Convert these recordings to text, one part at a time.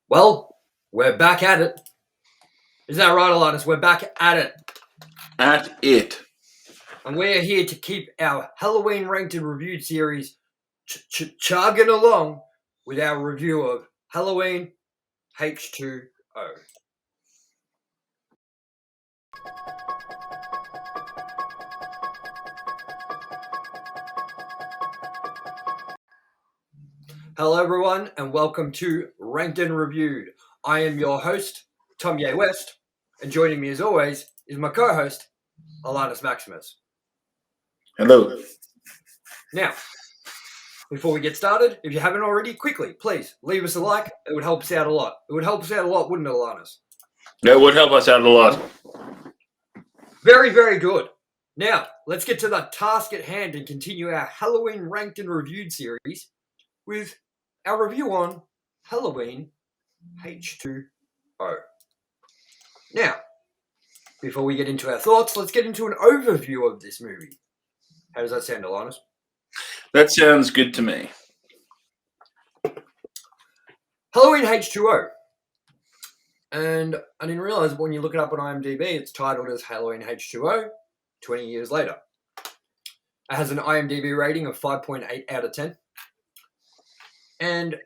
Well, we're back at it. Is that right, ALANNIS? We're back at it. At it. And we're here to keep our Halloween ranked and reviewed series chugging along with our review of Halloween H20. Hello, everyone, and welcome to Ranked and Reviewed. I am your host, TOMYE West, and joining me as always is my co-host, ALANNIS MAXIMUS. Hello. Now, before we get started, if you haven't already, quickly, please leave us a like. It would help us out a lot. It would help us out a lot, wouldn't it, ALANNIS? That would help us out a lot. Very, very good. Now, let's get to the task at hand and continue our Halloween ranked and reviewed series with our review on Halloween H20. Now, before we get into our thoughts, let's get into an overview of this movie. How does that sound, ALANNIS? That sounds good to me. Halloween H20. And I didn't realize when you look it up on IMDb, it's titled as Halloween H20, 20 years later. It has an IMDb rating of 5.8 out of 10. And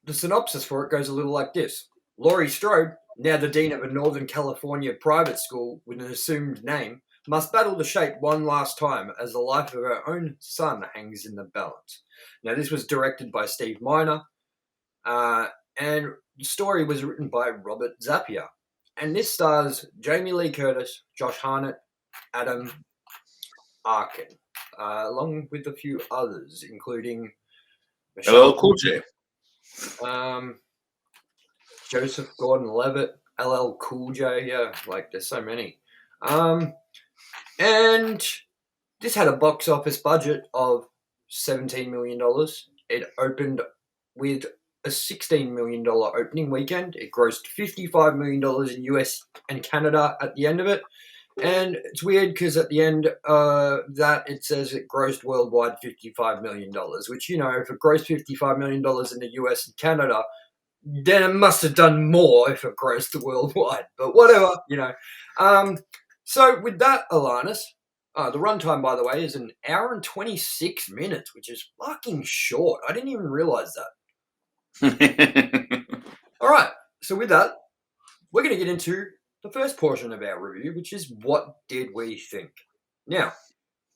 the synopsis for it goes a little like this. Laurie Strode, now the dean of a Northern California private school with an assumed name, must battle the shape one last time as the life of her own son hangs in the balance. Now, this was directed by Steve Miner, and the story was written by Robert Zappia. And this stars Jamie Lee Curtis, Josh Hartnett, Adam Arkin, along with a few others, including Hello, Cool J. Joseph Gordon-Levitt, LL Cool J, yeah, like there's so many. And this had a box office budget of $17 million. It opened with a $16 million opening weekend. It grossed $55 million in US and Canada at the end of it. And it's weird because at the end that it says it grossed worldwide $55 million, which, you know, if it grossed $55 million in the US and Canada, then it must have done more if it grossed worldwide. But whatever, you know. So with that, ALANNIS, the runtime, by the way, is an hour and 26 minutes, which is fucking short. I didn't even realize that. All right, so with that, we're going to get into the first portion of our review, which is what did we think? Now,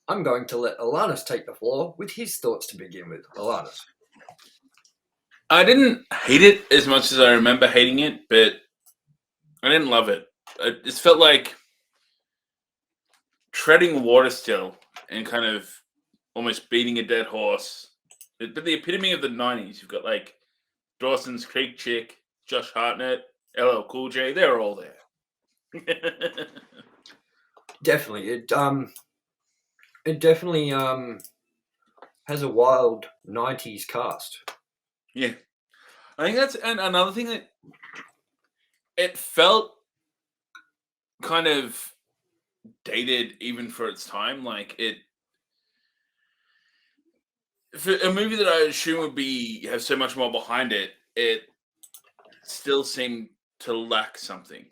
I'm going to let ALANNIS take the floor with his thoughts to begin with. ALANNIS. I didn't hate it as much as I remember hating it, but I didn't love it. It just felt like treading water still and kind of almost beating a dead horse. But the epitome of the 90s, you've got like Dawson's Creek Chick, Josh Hartnett, LL Cool J, they're all there. Definitely. It definitely has a wild 90s cast. Yeah. I think that's another thing that it felt kind of dated even for its time. Like for a movie that I assume would have so much more behind it, it still seemed to lack something.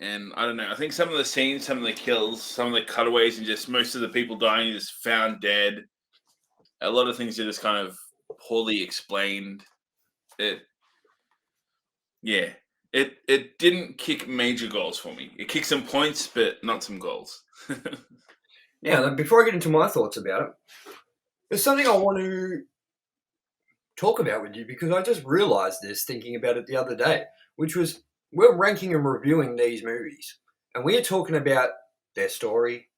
And I don't know. I think some of the scenes, some of the kills, some of the cutaways, and just most of the people dying just found dead. A lot of things are just kind of poorly explained. It didn't kick major goals for me. It kicked some points, but not some goals. Now, before I get into my thoughts about it, there's something I want to talk about with you because I just realized this thinking about it the other day, which was we're ranking and reviewing these movies, and we are talking about their story,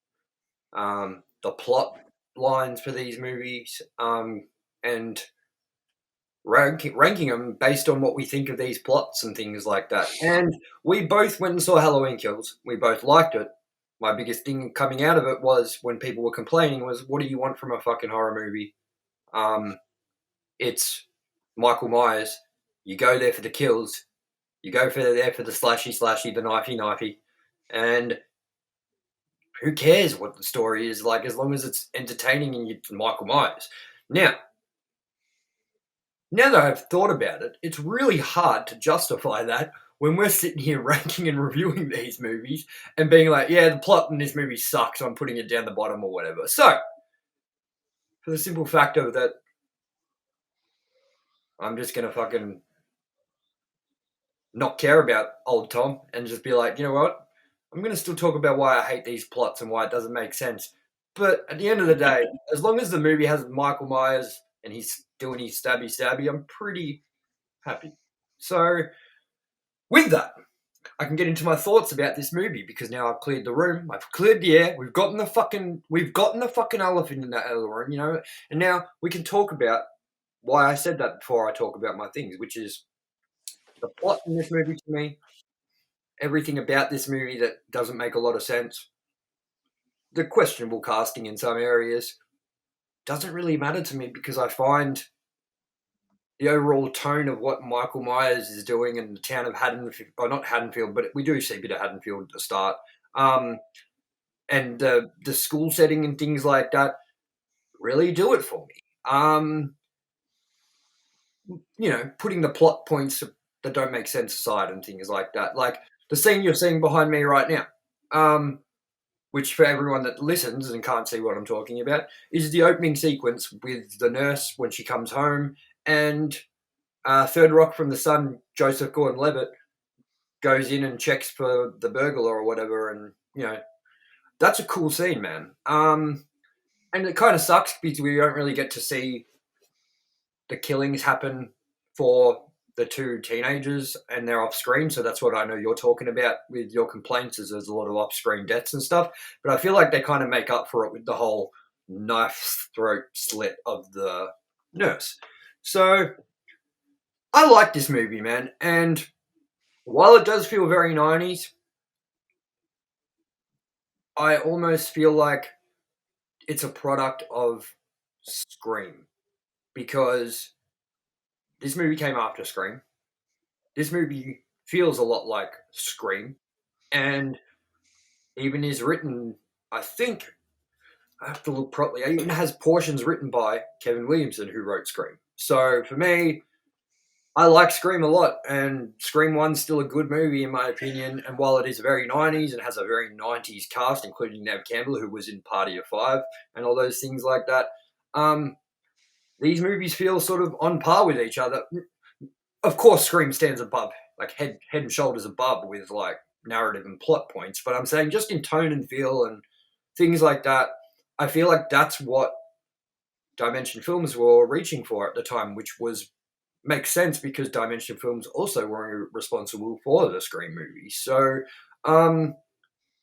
the plot lines for these movies, and ranking them based on what we think of these plots and things like that. And we both went and saw Halloween Kills. We both liked it. My biggest thing coming out of it was when people were complaining was, what do you want from a fucking horror movie? It's Michael Myers. You go there for the kills. You go there for the slashy, the knifey. And who cares what the story is like as long as it's entertaining and you're Michael Myers. Now, now that I've thought about it, it's really hard to justify that when we're sitting here ranking and reviewing these movies and being like, yeah, the plot in this movie sucks, so I'm putting it down the bottom or whatever. So, for the simple fact of that, I'm just gonna fucking not care about old Tom and just be like, you know what? I'm gonna still talk about why I hate these plots and why it doesn't make sense. But at the end of the day, as long as the movie has Michael Myers and he's doing his stabby, I'm pretty happy. So, with that, I can get into my thoughts about this movie because now I've cleared the room, I've cleared the air, we've gotten the fucking elephant in that other room, you know, and now we can talk about why I said that before I talk about my things, which is the plot in this movie to me, everything about this movie that doesn't make a lot of sense, the questionable casting in some areas doesn't really matter to me because I find the overall tone of what Michael Myers is doing in the town of Haddonfield, or not Haddonfield, but we do see a bit of Haddonfield at the start, um, and the school setting and things like that really do it for me. You know, putting the plot points that don't make sense aside and things like that, like the scene you're seeing behind me right now. Which for everyone that listens and can't see what I'm talking about, is the opening sequence with the nurse when she comes home and Third Rock from the Sun, Joseph Gordon-Levitt, goes in and checks for the burglar or whatever, and you know that's a cool scene, man. And it kind of sucks because we don't really get to see the killings happen for the two teenagers and they're off screen. So that's what I know you're talking about with your complaints is there's a lot of off screen deaths and stuff. But I feel like they kind of make up for it with the whole knife throat slit of the nurse. So I like this movie, man. And while it does feel very 90s, I almost feel like it's a product of Scream because this movie came after Scream. This movie feels a lot like Scream and even is written, I think, I have to look properly, it even has portions written by Kevin Williamson, who wrote Scream. So for me, I like Scream a lot, and Scream 1's still a good movie, in my opinion. And while it is very 90s and has a very 90s cast, including Nev Campbell, who was in Party of Five, and all those things like that, these movies feel sort of on par with each other. Of course, Scream stands above, like head and shoulders above with like narrative and plot points. But I'm saying just in tone and feel and things like that, I feel like that's what Dimension Films were reaching for at the time, which was makes sense because Dimension Films also were responsible for the Scream movies. So, how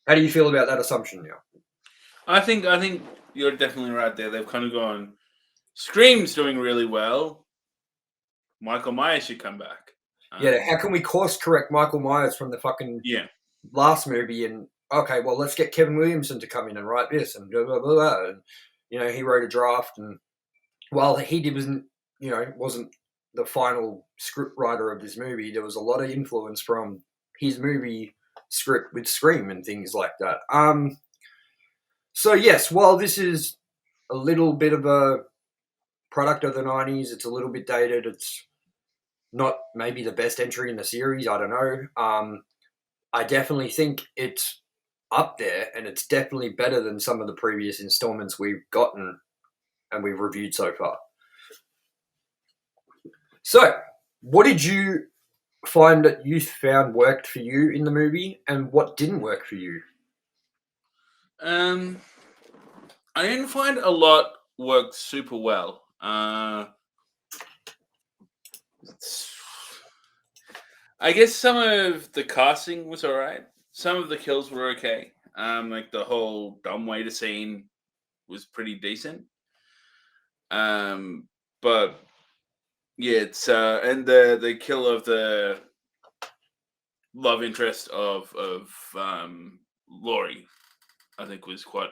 do you feel about that assumption now? I think you're definitely right there. They've kind of gone. Scream's doing really well. Michael Myers should come back. Yeah, how can we course correct Michael Myers from the fucking Yeah, last movie and okay, well, let's get Kevin Williamson to come in and write this and blah blah blah. Blah. And you know, he wrote a draft, and while he did wasn't the final script writer of this movie, there was a lot of influence from his movie script with Scream and things like that. So yes, while this is a little bit of a product of the '90s, it's a little bit dated. It's not maybe the best entry in the series. I don't know. I definitely think it's up there, and it's definitely better than some of the previous installments we've gotten and we've reviewed so far. So, what did you find that you found worked for you in the movie, and what didn't work for you? I didn't find a lot worked super well. I guess some of the casting was alright. Some of the kills were okay. Like the whole dumbwaiter scene was pretty decent. But yeah, it's and the kill of the love interest of Laurie, I think was quite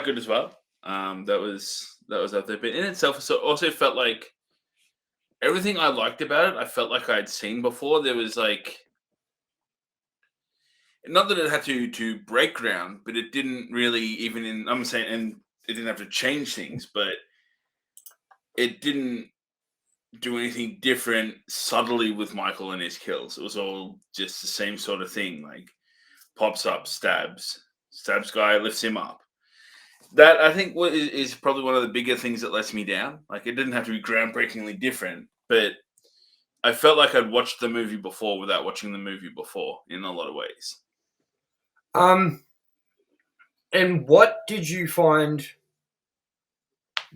good as well. That was up there, but in itself, so also felt like everything I liked about it. I felt like I'd seen before. There was like not that it had to break ground, but it didn't really even in. I'm saying, and it didn't have to change things, but it didn't. do anything different subtly with Michael and his kills. It was all just the same sort of thing. Like pops up, stabs guy, lifts him up. That I think is probably one of the bigger things that lets me down. Like it didn't have to be groundbreakingly different, but I felt like I'd watched the movie before without watching the movie before in a lot of ways. And what did you find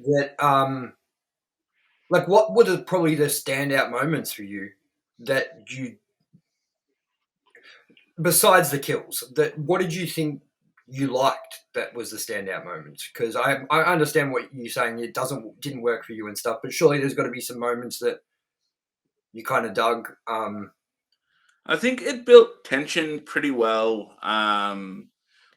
that like what were probably the standout moments for you that you, besides the kills, that what did you think you liked that was the standout moments? Because I understand what you're saying, it didn't work for you and stuff, but surely there's got to be some moments that you kind of dug. I think it built tension pretty well.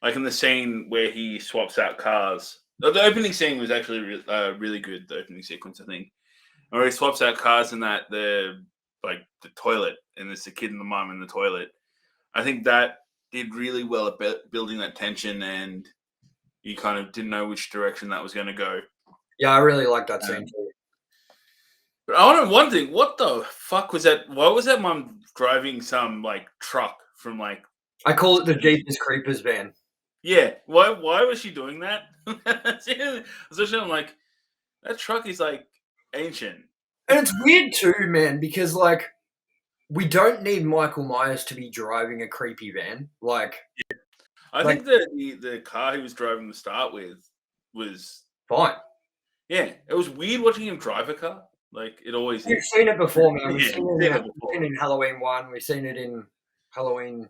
Like in the scene where he swaps out cars. The opening scene was actually really good. The opening sequence, I think, where he swaps out cars in the toilet, and there's the kid and the mum in the toilet. I think that did really well at building that tension, and you kind of didn't know which direction that was going to go. Yeah, I really like that scene too. But I want one thing. What the fuck was that? Why was that mum driving some like truck from like? I call it the Jeepers Creepers van. Yeah. Why was she doing that? Especially I'm like, that truck is like ancient. And it's weird too, man, because like we don't need Michael Myers to be driving a creepy van. Like I think the car he was driving to start with was fine. Yeah, it was weird watching him drive a car. Like it always We've is. seen it before, man. We've Yeah, seen we've it, seen it before. in Halloween 1. We've seen it in Halloween.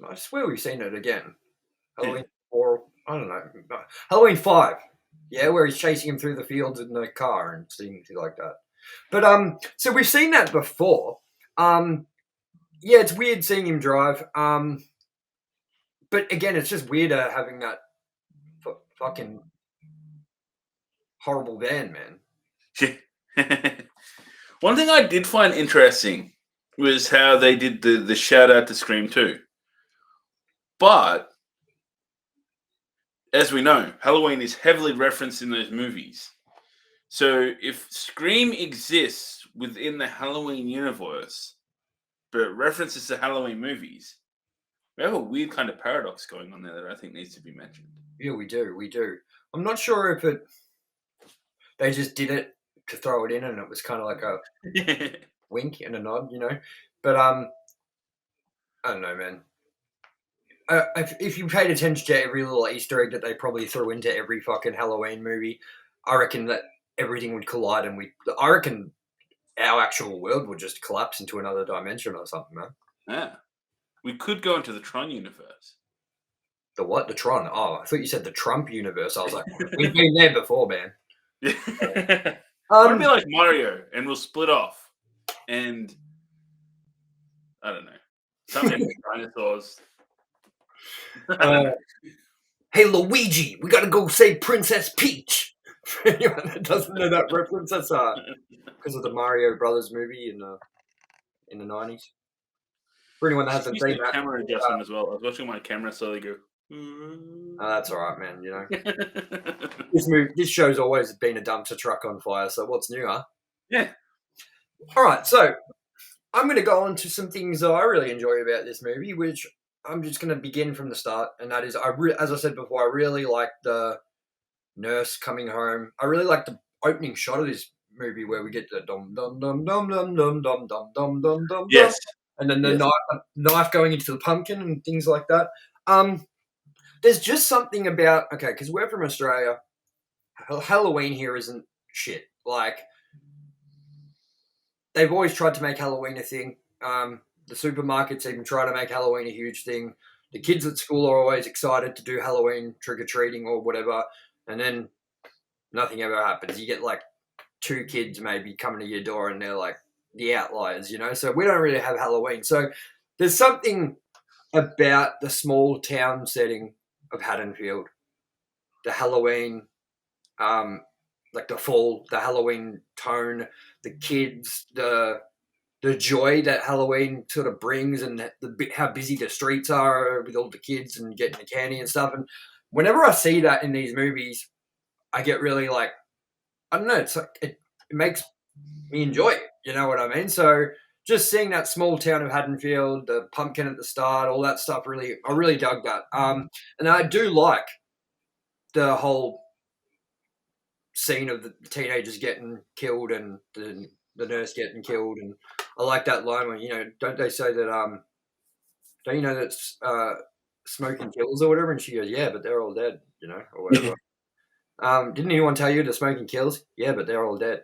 I swear we've seen it again. Halloween 4. I don't know. Halloween 5. Yeah, where he's chasing him through the fields in the car and things like that. But so we've seen that before. Yeah, it's weird seeing him drive. But again, it's just weirder having that fucking horrible van, man. One thing I did find interesting was how they did the shout out to Scream 2. But as we know, Halloween is heavily referenced in those movies. So if Scream exists within the Halloween universe, but references to Halloween movies, we have a weird kind of paradox going on there that I think needs to be mentioned. Yeah, we do. I'm not sure if they just did it to throw it in and it was kind of like a wink and a nod, you know. But I don't know, man. If you paid attention to every little Easter egg that they probably threw into every fucking Halloween movie, I reckon that everything would collide and I reckon our actual world would just collapse into another dimension or something, man. Yeah. We could go into the Tron universe. The what? The Tron? Oh, I thought you said the Trump universe. I was like, we've been there before, man. I want to be like Mario, and we'll split off, and I don't know, something dinosaurs. Hey, Luigi, we gotta go save Princess Peach. For anyone that doesn't know that reference, that's because of the Mario Brothers movie in the 90s. For anyone that hasn't seen that, camera adjustment as well. I was watching my camera slowly go. That's all right, man. You know, this show's always been a dumpster truck on fire. So what's new, huh? Yeah. All right, so I'm going to go on to some things that I really enjoy about this movie, which I'm just going to begin from the start, and that is, as I said before, I really like the nurse coming home. I really like the opening shot of this movie where we get the dum dum dum dum dum dum dum dum dum dum dum. Yes. And then the knife going into the pumpkin and things like that. There's just something about, okay, because we're from Australia, Halloween here isn't shit. Like, they've always tried to make Halloween a thing. The supermarkets even try to make Halloween a huge thing. The kids at school are always excited to do Halloween trick-or-treating or whatever, and then nothing ever happens. You get, like, 2 kids maybe coming to your door and they're, like, the outliers, you know? So we don't really have Halloween. So there's something about the small town setting of Haddonfield, the Halloween, like the fall, the Halloween tone, the kids, the joy that Halloween sort of brings, and how busy the streets are with all the kids and getting the candy and stuff. And whenever I see that in these movies, I get really like I don't know. It's like it makes me enjoy it. You know what I mean? So just seeing that small town of Haddonfield, the pumpkin at the start, all that stuff, I really dug that. And I do like the whole scene of the teenagers getting killed and the nurse getting killed, and I like that line where don't they say that don't you know that smoking kills or whatever, and she goes, yeah, but they're all dead, or whatever. Didn't anyone tell you the smoking kills? Yeah, but they're all dead.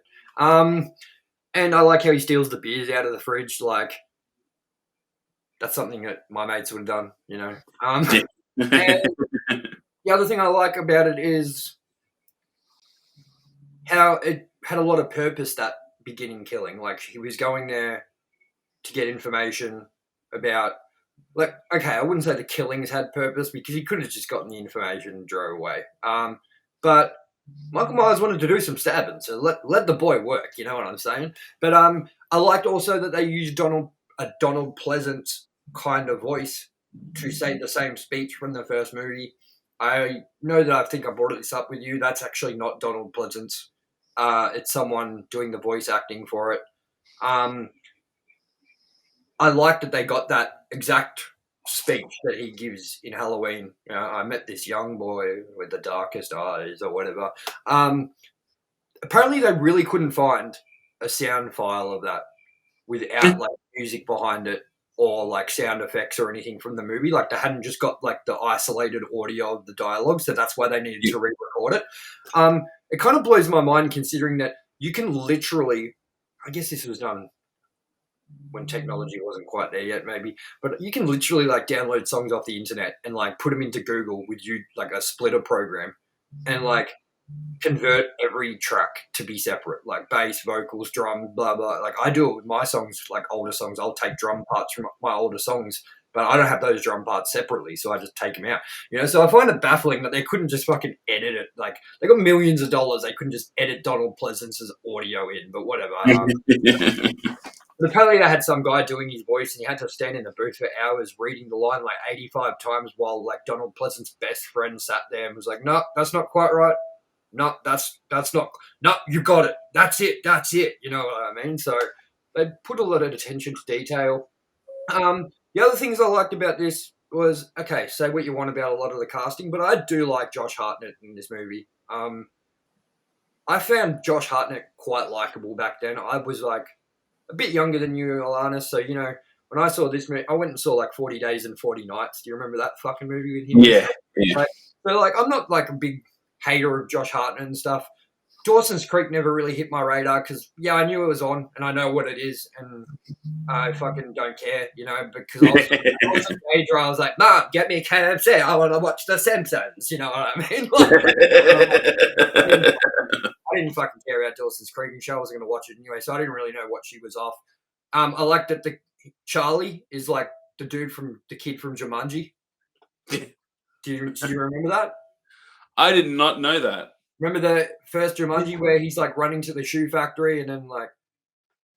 And I like how he steals the beers out of the fridge. Like, that's something that my mates would have done, And the other thing I like about it is how it had a lot of purpose, that beginning killing. Like, he was going there to get information about, like, okay, I wouldn't say the killings had purpose because he could have just gotten the information and drove away. But Michael Myers wanted to do some stabbing, so let the boy work. You know what I'm saying? But I liked also that they used Donald Pleasance kind of voice to say the same speech from the first movie. I know that I think I brought this up with you. That's actually not Donald Pleasance. It's someone doing the voice acting for it. I like that they got that exact speech that he gives in Halloween. I met this young boy with the darkest eyes or whatever. Apparently they really couldn't find a sound file of that without like music behind it or like sound effects or anything from the movie. Like they hadn't just got like the isolated audio of the dialogue, so that's why they needed to re-record it. It kind of blows my mind considering that you can literally, I guess this was done when technology wasn't quite there yet, maybe. But you can literally like download songs off the internet and like put them into Google with like a splitter program, and like convert every track to be separate, like bass, vocals, drum, blah blah. Like I do it with my songs, like older songs. I'll take drum parts from my older songs, but I don't have those drum parts separately, so I just take them out. So I find it baffling that they couldn't just fucking edit it. Like they got millions of dollars, they couldn't just edit Donald Pleasance's audio in, but whatever. But apparently they had some guy doing his voice and he had to stand in the booth for hours reading the line like 85 times while like Donald Pleasance's best friend sat there and was like, no, that's not quite right. No, that's not, no, you got it. That's it. You know what I mean? So they put a lot of attention to detail. The other things I liked about this was, okay, say what you want about a lot of the casting, but I do like Josh Hartnett in this movie. I found Josh Hartnett quite likable back then. I was like, a bit younger than you, ALANNIS, so, when I saw this movie, I went and saw, like, 40 Days and 40 Nights. Do you remember that fucking movie with him? Yeah. Like, I'm not, like, a big hater of Josh Hartnett and stuff. Dawson's Creek never really hit my radar because, yeah, I knew it was on and I know what it is and I fucking don't care, because I was an age where I was like, Mom, get me a KFC. I want to watch The Simpsons. You know what I mean? I didn't fucking care about Dawson's Creek and show. I wasn't going to watch it anyway, so I didn't really know what she was off. I like that Charlie is like the kid from Jumanji. Do you remember that? I did not know that. Remember the first Jumanji where he's like running to the shoe factory and then like,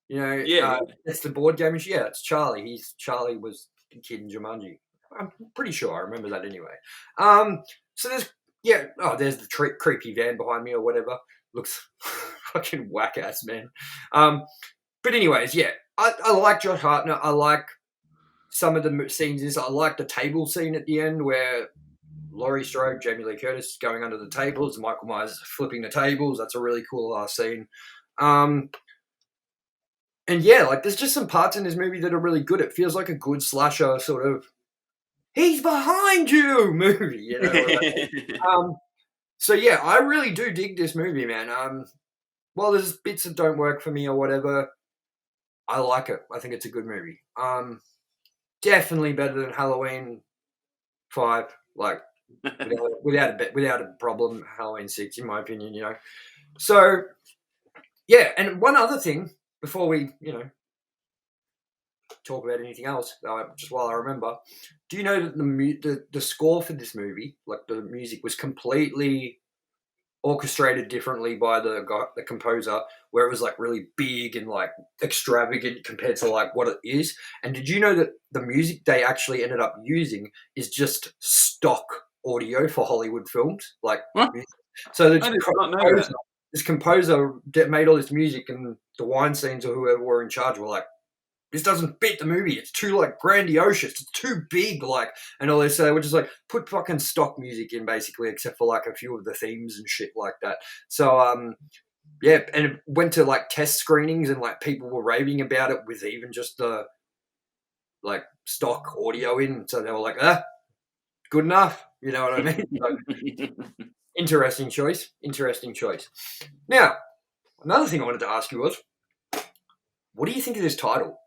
it's the board game. Yeah, it's Charlie. Charlie was the kid in Jumanji. I'm pretty sure I remember that anyway. So there's the creepy van behind me or whatever. Looks fucking whack ass, man. But anyways, yeah, I like Josh Hartnett. I like some of the scenes. I like the table scene at the end where Laurie Strode, Jamie Lee Curtis is going under the tables, Michael Myers flipping the tables. That's a really cool scene. And yeah, like there's just some parts in this movie that are really good. It feels like a good slasher sort of he's behind you movie, So yeah, I really do dig this movie, man. While there's bits that don't work for me or whatever, I like it. I think it's a good movie. Definitely better than Halloween 5, like without a problem. Halloween 6, in my opinion, So yeah, and one other thing before we, talk about anything else, just while I remember, do you know that the score for this movie, like the music, was completely orchestrated differently by the composer, where it was like really big and like extravagant compared to like what it is? And did you know that the music they actually ended up using is just stock audio for Hollywood films? Like, what? So I did not know that. this composer made all this music, and the Weinsteins or whoever were in charge were like, this doesn't fit the movie. It's too like grandiose. It's too big, like, and all this. So they would just like put fucking stock music in, basically, except for like a few of the themes and shit like that. So yeah, and it went to like test screenings, and like people were raving about it with even just the like stock audio in. So they were like, good enough. You know what I mean? So, interesting choice. Interesting choice. Now, another thing I wanted to ask you was, what do you think of this title?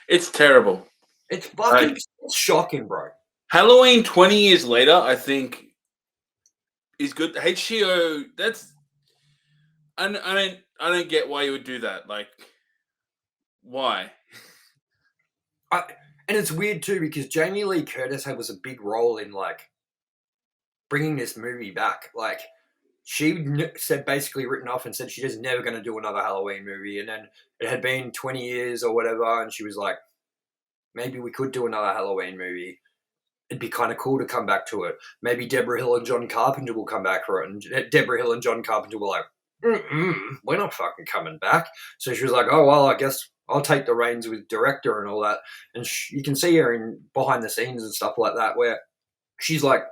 It's terrible. It's fucking it's shocking, bro. Halloween 20 years later, I think, is good. H2O, that's... I don't get why you would do that. Like, why? And it's weird too, because Jamie Lee Curtis was a big role in like bringing this movie back. Like, she said, basically written off and said she was never going to do another Halloween movie. And then it had been 20 years or whatever, and she was like, maybe we could do another Halloween movie. It'd be kind of cool to come back to it. Maybe Deborah Hill and John Carpenter will come back for it. And Deborah Hill and John Carpenter were like, we're not fucking coming back. So she was like, oh, well, I guess I'll take the reins with director and all that. And you can see her in behind the scenes and stuff like that, where she's like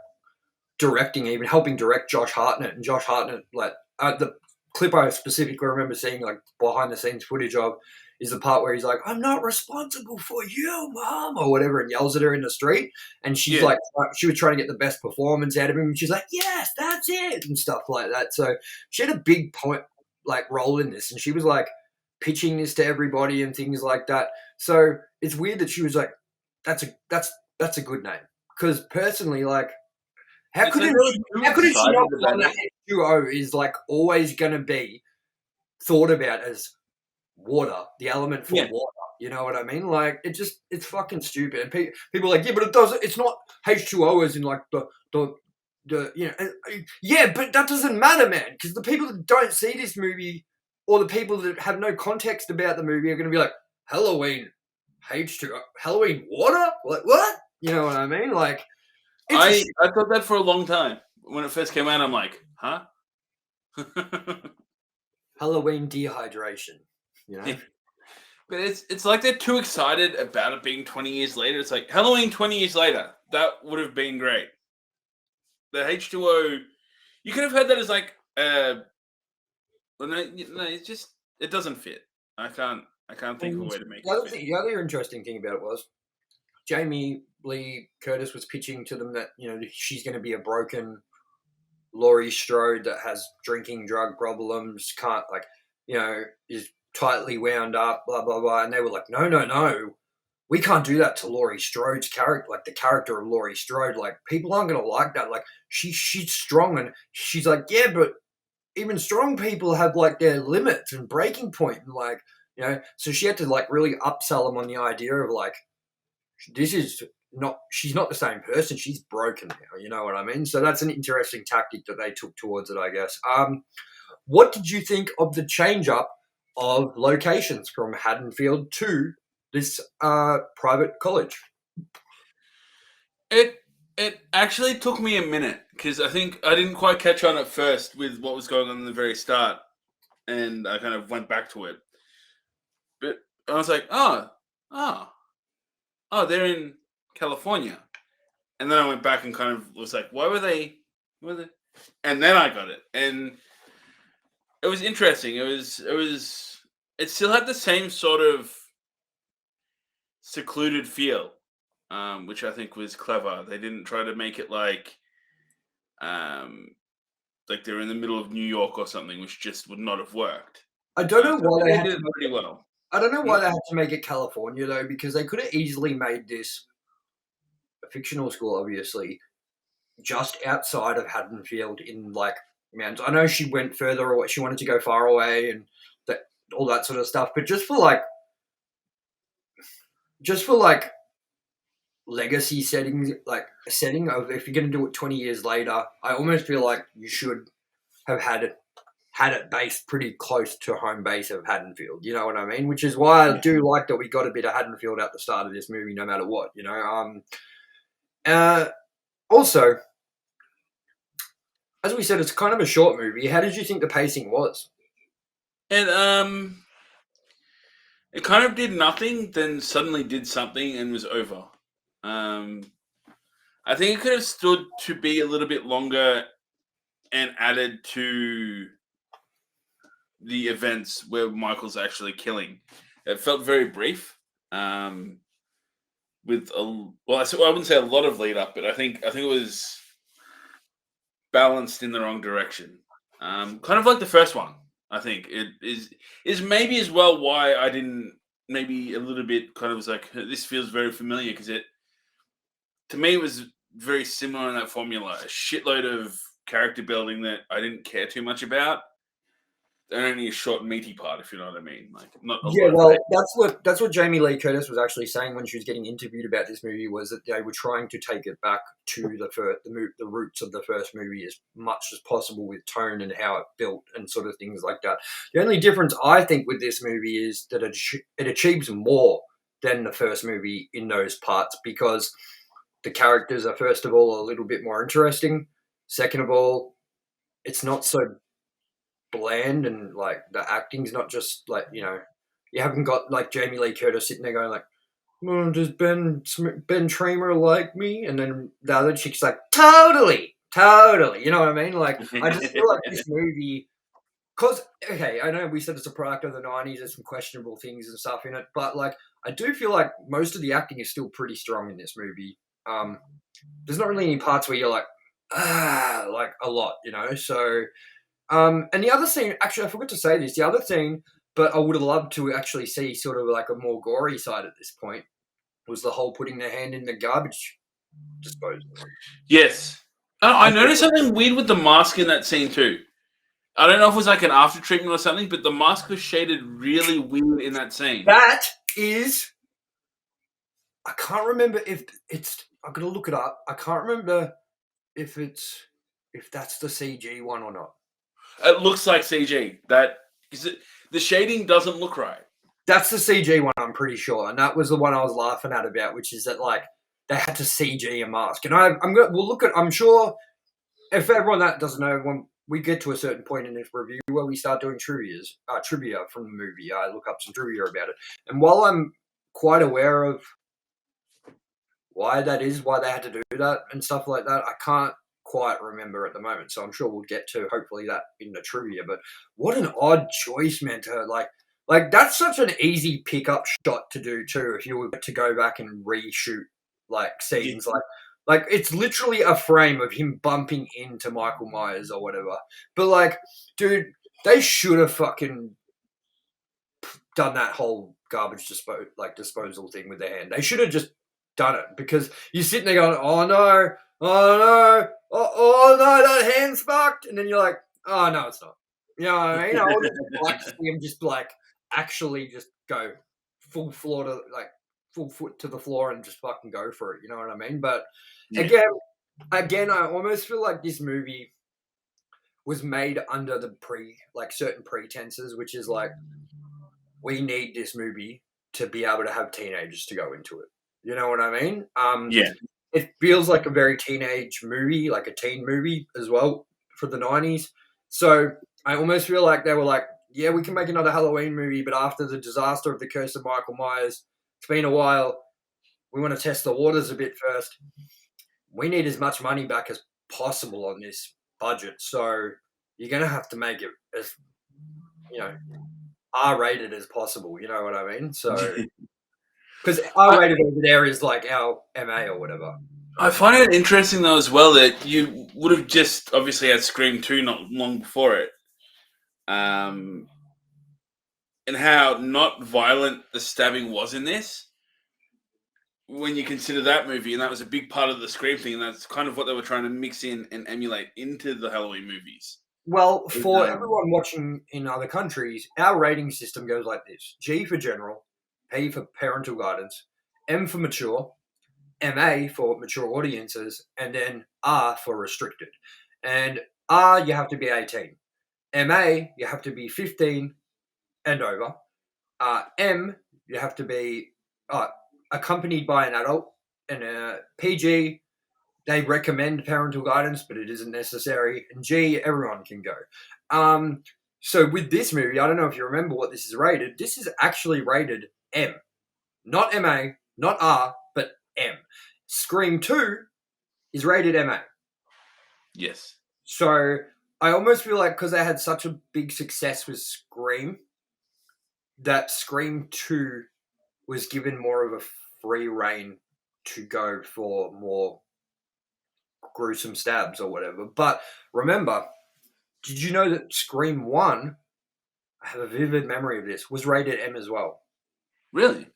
directing, even helping direct Josh Hartnett. And Josh Hartnett, like, the clip I specifically remember seeing, like, behind the scenes footage of, is the part where he's like, I'm not responsible for you, Mom, or whatever, and yells at her in the street. And she's like, she was trying to get the best performance out of him. And she's like, yes, that's it, and stuff like that. So she had a big role in this. And she was like pitching this to everybody and things like that. So it's weird that she was like, that's a good name. Because personally, like, how could it not that H2O is like always going to be thought about as water, the element for water. You know what I mean? Like, it's fucking stupid. And people are like, yeah, but it's not H2O as in like the you know, yeah, but that doesn't matter, man, because the people that don't see this movie, or the people that have no context about the movie, are going to be like, Halloween H2O, Halloween water? Like, what? You know what I mean? Like, I thought that for a long time. When it first came out, I'm like, huh? Halloween dehydration. You know? But it's like they're too excited about it being 20 years later. It's like, Halloween 20 years later. That would have been great. The H2O, you could have had that as like, well, no, it's just, it doesn't fit. I can't think of a way to make it fit. The other interesting thing about it was, Jamie Lee Curtis was pitching to them that, you know, she's going to be a broken Laurie Strode that has drinking, drug problems, can't, like, you know, is tightly wound up, blah, blah, blah. And they were like, no. We can't do that to Laurie Strode's character, like the character of Laurie Strode. Like, people aren't going to like that. Like, she's strong. And she's like, yeah, but even strong people have, like, their limits and breaking point. And, like, you know, so she had to, like, really upsell them on the idea of, like, she's not the same person. She's broken now. You know what I mean? So that's an interesting tactic that they took towards it, I guess. What did you think of the change up of locations from Haddonfield to this private college? It actually took me a minute, because I think I didn't quite catch on at first with what was going on in the very start, and I kind of went back to it. But I was like, oh, they're in California. And then I went back and kind of was like, why were they? And then I got it. And it was interesting. It still had the same sort of secluded feel, which I think was clever. They didn't try to make it like they're in the middle of New York or something, which just would not have worked. I don't know why they did it pretty well. I don't know why they had to make it California, though, because they could have easily made this a fictional school, obviously, just outside of Haddonfield in, like, mountains. I know she went further, or she wanted to go far away and all that sort of stuff, but just for legacy settings, like a setting of, if you're going to do it 20 years later, I almost feel like you should have had it based pretty close to home base of Haddonfield. You know what I mean? Which is why I do like that we got a bit of Haddonfield at the start of this movie, no matter what, you know. Also, as we said, it's kind of a short movie. How did you think the pacing was? And it kind of did nothing, then suddenly did something and was over. Um, I think it could have stood to be a little bit longer and added to the events where Michael's actually killing. It felt very brief. With I wouldn't say a lot of lead up, but I think it was balanced in the wrong direction. Kind of like the first one. I think it is maybe as well why I didn't maybe a little bit kind of was like this feels very familiar because it to me it was very similar in that formula. A shitload of character building that I didn't care too much about, and only a short meaty part, if you know what I mean. Like not a Yeah, lot of well, pain. that's what Jamie Lee Curtis was actually saying when she was getting interviewed about this movie, was that they were trying to take it back to the roots of the first movie as much as possible with tone and how it built and sort of things like that. The only difference I think with this movie is that it achieves more than the first movie in those parts, because the characters are, first of all, a little bit more interesting. Second of all, it's not so bland, and like the acting's not just like, you haven't got like Jamie Lee Curtis sitting there going like, "Oh, does Ben Tramer like me?" And then the other chick's like, "Totally, totally." You know what I mean? Like, I just feel like this movie, because okay, I know we said it's a product of the '90s. There's some questionable things and stuff in it, but like, I do feel like most of the acting is still pretty strong in this movie. There's not really any parts where you're like, like a lot, So and the other scene, actually, I forgot to say this. The other scene, but I would have loved to actually see sort of like a more gory side at this point, was the whole putting their hand in the garbage disposal. Yes. I I thought noticed something weird with the mask in that scene too. I don't know if it was like an after treatment or something, but the mask was shaded really weird in that scene. that is, I can't remember if it's. I'm gonna look it up. I can't remember if that's the CG one or not. It looks like CG. That is it. The shading doesn't look right. That's the CG one, I'm pretty sure, and that was the one I was laughing at about, which is that like they had to CG a mask, and we'll look at. I'm sure if everyone that doesn't know, when we get to a certain point in this review where we start doing trivia from the movie, I look up some trivia about it. And while I'm quite aware of why that is, why they had to do that and stuff like that, I can't quite remember at the moment. So I'm sure we'll get to hopefully that in the trivia. But what an odd choice, man! To like that's such an easy pickup shot to do too. If you were to go back and reshoot like scenes, like it's literally a frame of him bumping into Michael Myers or whatever. But like, dude, they should have fucking done that whole garbage disposal thing with their hand. They should have just done it, because you're sitting there going, "Oh no, oh no, oh no, that hand's fucked," and then you're like, "Oh no, it's not." You know what I mean? I would just like to see him just like actually just go full floor to like full foot to the floor and just fucking go for it. You know what I mean? But Yeah. again, I almost feel like this movie was made under the certain pretenses, which is like, we need this movie to be able to have teenagers to go into it. You know what I mean? Yeah. It feels like a very teenage movie, like a teen movie as well for the '90s. So I almost feel like they were like, yeah, we can make another Halloween movie, but after the disaster of the Curse of Michael Myers, it's been a while. We want to test the waters a bit first. We need as much money back as possible on this budget. So you're going to have to make it as, R-rated as possible. You know what I mean? So, because I, R-rated over there is like our MA or whatever. I find it interesting though as well that you would have just obviously had Scream 2 not long before it. And how not violent the stabbing was in this. When you consider that movie, and that was a big part of the Scream thing, and that's kind of what they were trying to mix in and emulate into the Halloween movies. Well, for everyone watching in other countries, our rating system goes like this: G for general, P for parental guidance, M for mature, MA for mature audiences, and then R for restricted. And R, you have to be 18. MA, you have to be 15 and over. M, you have to be accompanied by an adult. And PG, they recommend parental guidance, but it isn't necessary. And G, everyone can go. So with this movie, I don't know if you remember what this is rated. This is actually rated M. Not MA, not R, but M. Scream 2 is rated MA. Yes. So I almost feel like because they had such a big success with Scream, that Scream 2 was given more of a free reign to go for more gruesome stabs or whatever. But remember, did you know that Scream 1, I have a vivid memory of this, was rated M as well? Really?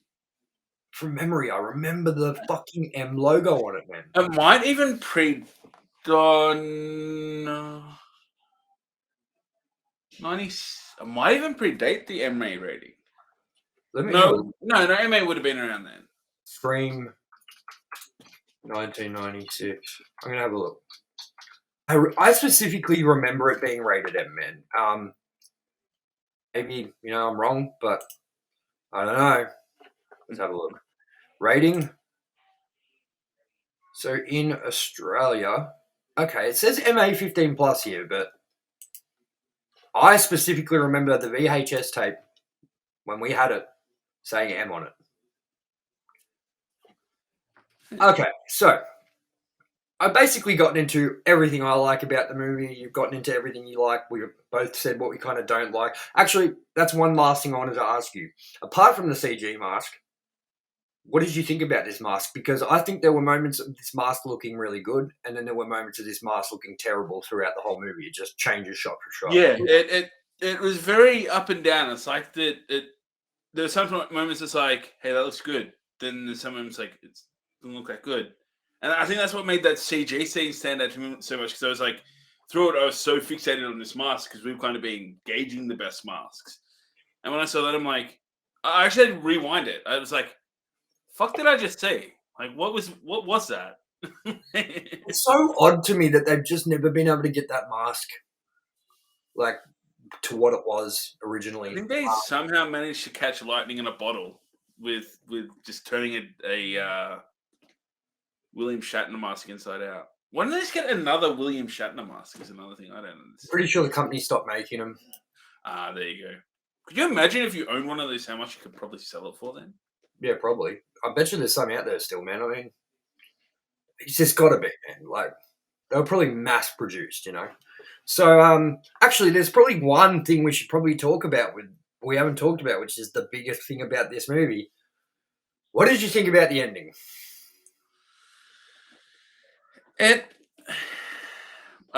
From memory, I remember the fucking M logo on it, man. It might even predate 90. It might even predate the MA rating. No, MA would have been around then. Scream 1996. I'm going to have a look. I specifically remember it being rated M, man. Maybe, I'm wrong, but I don't know. Let's have a look. Rating. So in Australia, okay, it says MA 15 plus here, but I specifically remember the VHS tape when we had it saying M on it. Okay, so I've basically gotten into everything I like about the movie. You've gotten into everything you like. We've both said what we kind of don't like. Actually, that's one last thing I wanted to ask you. Apart from the CG mask, what did you think about this mask? Because I think there were moments of this mask looking really good, and then there were moments of this mask looking terrible throughout the whole movie. It just changes shot for shot. Yeah, it was very up and down. It's like that. There were some moments it's like, hey, that looks good. Then there's some moments like it doesn't look that good. And I think that's what made that CG scene stand out to me so much, because I was like, through it, I was so fixated on this mask because we've kind of been gauging the best masks. And when I saw that, I'm like, I actually had to rewind it. I was like, fuck did I just say? Like, what was that? It's so odd to me that they've just never been able to get that mask like to what it was originally. I think they somehow managed to catch lightning in a bottle with just turning a William Shatner mask inside out. Why don't they just get another William Shatner mask? Is another thing I don't understand. Pretty sure the company stopped making them. There you go. Could you imagine if you own one of these, how much you could probably sell it for then? Yeah, probably. I bet you there's some out there still, man. I mean, it's just got to be, man. Like, they were probably mass produced, So, actually, there's probably one thing we should probably talk about we haven't talked about, which is the biggest thing about this movie. What did you think about the ending? I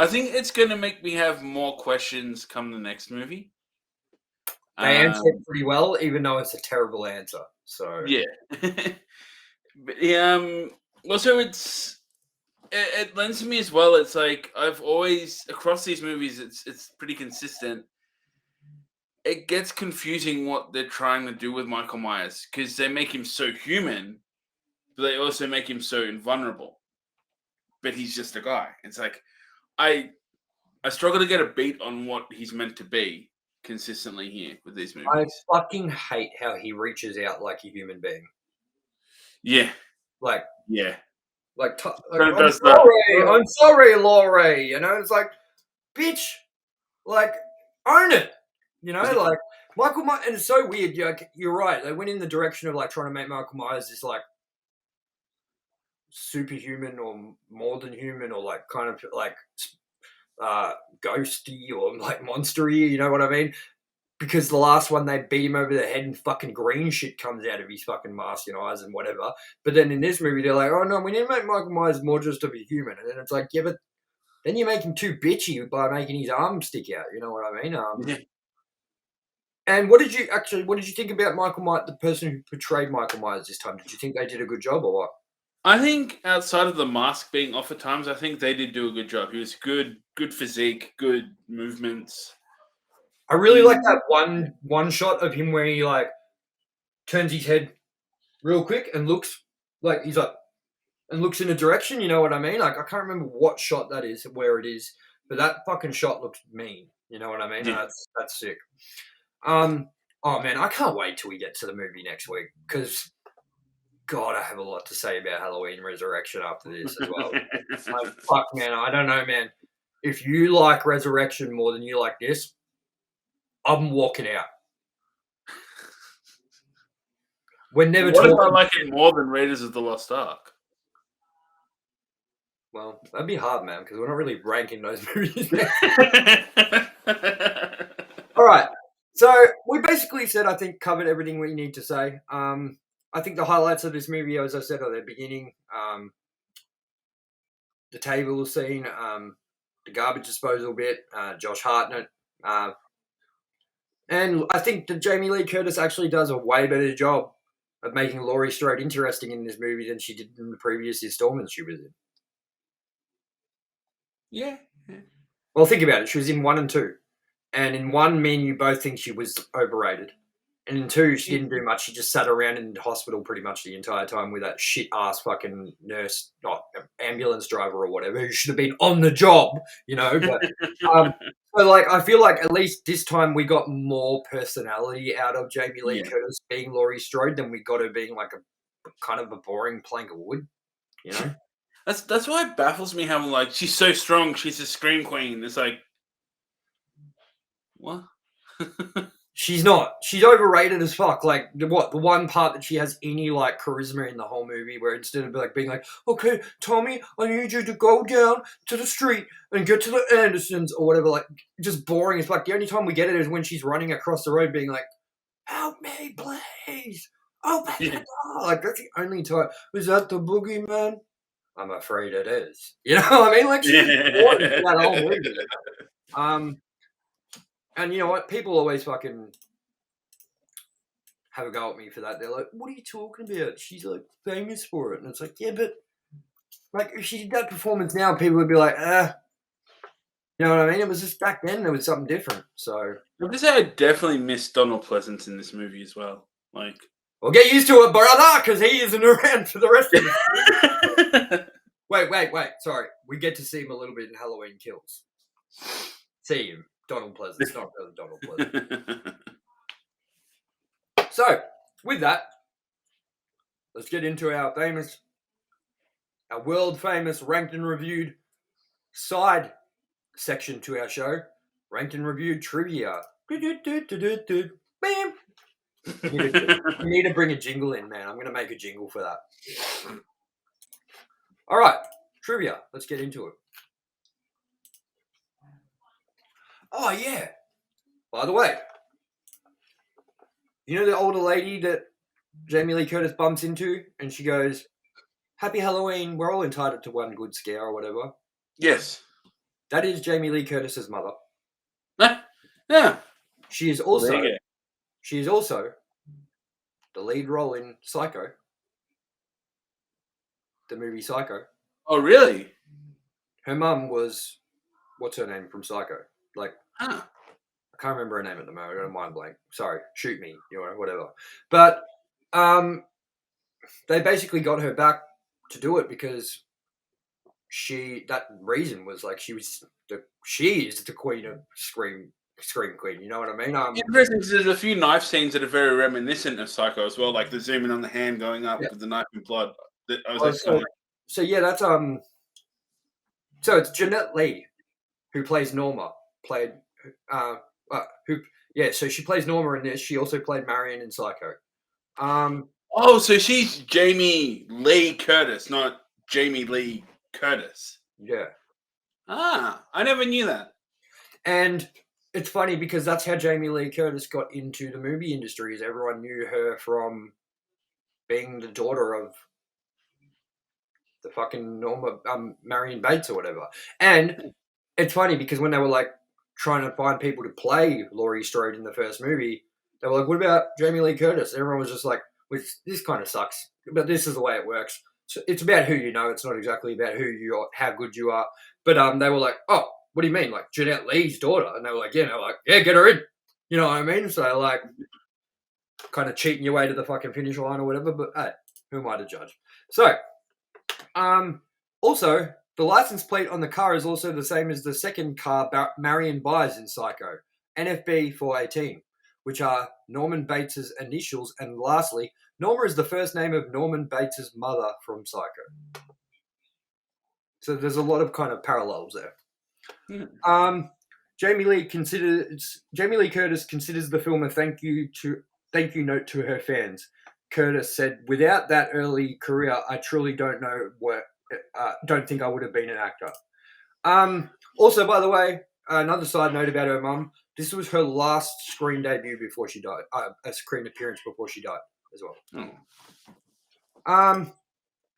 think it's going to make me have more questions come the next movie. They answered it pretty well, even though it's a terrible answer. So yeah, but also it lends to me as well. It's like I've always across these movies, it's pretty consistent. It gets confusing what they're trying to do with Michael Myers, because they make him so human, but they also make him so invulnerable. But he's just a guy. It's like I struggle to get a beat on what he's meant to be consistently here with these movies. I fucking hate how he reaches out like a human being. Yeah. Like, yeah. Like, I'm sorry, Laurie. It's like, bitch, like, own it. Like, Michael Myers, and it's so weird. You're right. They went in the direction of, like, trying to make Michael Myers this, like, superhuman or more than human or, like, kind of, like, ghosty or, like, monstery, you know what I mean? Because the last one, they beat him over the head and fucking green shit comes out of his fucking mask and eyes and whatever. But then in this movie, they're like, oh, no, we need to make Michael Myers more just of a human. And then it's like, yeah, but then you make him too bitchy by making his arm stick out. You know what I mean? Yeah. And what did you think about Michael Myers, the person who portrayed Michael Myers this time? Did you think they did a good job or what? I think outside of the mask being off at times, I think they did do a good job. He was good physique, good movements. I really like that one shot of him where he, like, turns his head real quick and looks like he's like, and looks in a direction, you know what I mean? Like, I can't remember what shot that is, where it is, but that fucking shot looks mean. You know what I mean? Yeah. That's sick. Oh man, I can't wait till we get to the movie next week, because God, I have a lot to say about Halloween Resurrection after this as well. Like, fuck, man, I don't know, man. If you like Resurrection more than you like this, I'm walking out. We're never What if talking. I like it more than Raiders of the Lost Ark? Well, that'd be hard, man, because we're not really ranking those movies. All right. So we basically said, I think, covered everything we need to say. I think the highlights of this movie, as I said at the beginning, the table scene, the garbage disposal bit, Josh Hartnett. And I think that Jamie Lee Curtis actually does a way better job of making Laurie Strode interesting in this movie than she did in the previous installments she was in. Yeah. Well, think about it. She was in 1 and 2. And in 1, me and you both think she was overrated. And in 2, she didn't do much. She just sat around in the hospital pretty much the entire time with that shit-ass fucking nurse, not ambulance driver or whatever, who should have been on the job, But, so, I feel like at least this time we got more personality out of Jamie Lee Curtis being Laurie Strode than we got her being like a kind of a boring plank of wood, That's why it baffles me how she's so strong. She's a scream queen. It's like, what? She's not. She's overrated as fuck. Like, the one part that she has any, charisma in the whole movie where instead of, being like, okay, Tommy, I need you to go down to the street and get to the Andersons or whatever, just boring as fuck. The only time we get it is when she's running across the road being like, help me, please. Open the door. That's the only time. Is that the boogeyman? I'm afraid it is. You know what I mean? She's boring for that whole movie. And you know what? People always fucking have a go at me for that. They're like, what are you talking about? She's, famous for it. And it's like, yeah, but, if she did that performance now, people would be like, You know what I mean? It was just back then, there was something different. So. I would say I definitely miss Donald Pleasance in this movie as well. Well, get used to it, brother, because he isn't around for the rest of the movie. Wait. Sorry. We get to see him a little bit in Halloween Kills. See him. Donald Pleasance, not really Donald Pleasance. So, with that, let's get into our world famous ranked and reviewed side section to our show. Ranked and reviewed trivia. Bam. We need to bring a jingle in, man. I'm going to make a jingle for that. All right, trivia. Let's get into it. Oh, yeah. By the way, you know the older lady that Jamie Lee Curtis bumps into and she goes, Happy Halloween, we're all entitled to one good scare or whatever? Yes. That is Jamie Lee Curtis's mother. Yeah. She is also the lead role in Psycho. The movie Psycho. Oh, really? Her mum was, what's her name from Psycho? I can't remember her name at the moment. I got a mind blank. Sorry, shoot me, whatever. But they basically got her back to do it because that reason was she is the queen of scream queen. You know what I mean? Interesting because there's a few knife scenes that are very reminiscent of Psycho as well, like the zooming on the hand going up with the knife and blood. So yeah, that's So it's Jeanette Lee who plays Norma. So she plays Norma in this. She also played Marion in Psycho. So she's Jamie Lee Curtis, not Jamie Lee Curtis. Yeah. I never knew that. And it's funny because that's how Jamie Lee Curtis got into the movie industry. Is everyone knew her from being the daughter of the fucking Norma Marion Bates or whatever. And it's funny because when they were trying to find people to play Laurie Strode in the first movie, they were like, what about Jamie Lee Curtis? And everyone was just like, this kind of sucks, but this is the way it works. So it's about who you know. It's not exactly about how good you are. But they were like, oh, what do you mean? Jeanette Lee's daughter? And they were like, yeah. And they were like, yeah, get her in. You know what I mean? So kind of cheating your way to the fucking finish line or whatever. But hey, who am I to judge? So, also, the license plate on the car is also the same as the second car Marion buys in Psycho, NFB 418, which are Norman Bates' initials, and lastly, Norma is the first name of Norman Bates' mother from Psycho. So there's a lot of kind of parallels there. Jamie Lee Curtis considers the film a thank you note to her fans. Curtis said, "Without that early career, I truly don't think I would have been an actor." Also, by the way, another side note about her mum: this was her last screen debut before she died. A screen appearance before she died as well.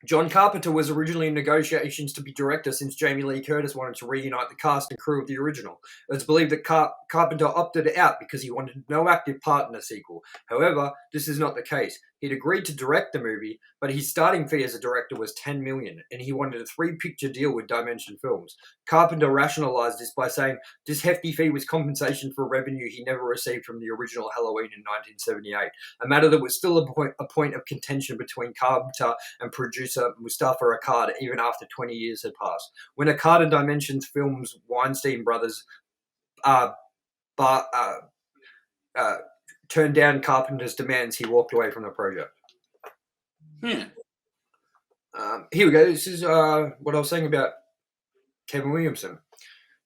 John Carpenter was originally in negotiations to be director since Jamie Lee Curtis wanted to reunite the cast and crew of the original. It's believed that Carpenter opted out because he wanted no active part in the sequel. However, this is not the case. He'd agreed to direct the movie, but his starting fee as a director was $10 million, and he wanted a 3-picture deal with Dimension Films. Carpenter rationalized this by saying this hefty fee was compensation for revenue he never received from the original Halloween in 1978, a matter that was still a point of contention between Carpenter and producer Mustafa Akkad even after 20 years had passed. When Akkad and Dimension Films' Weinstein brothers turned down Carpenter's demands, he walked away from the project. Here we go. This is what I was saying about Kevin Williamson.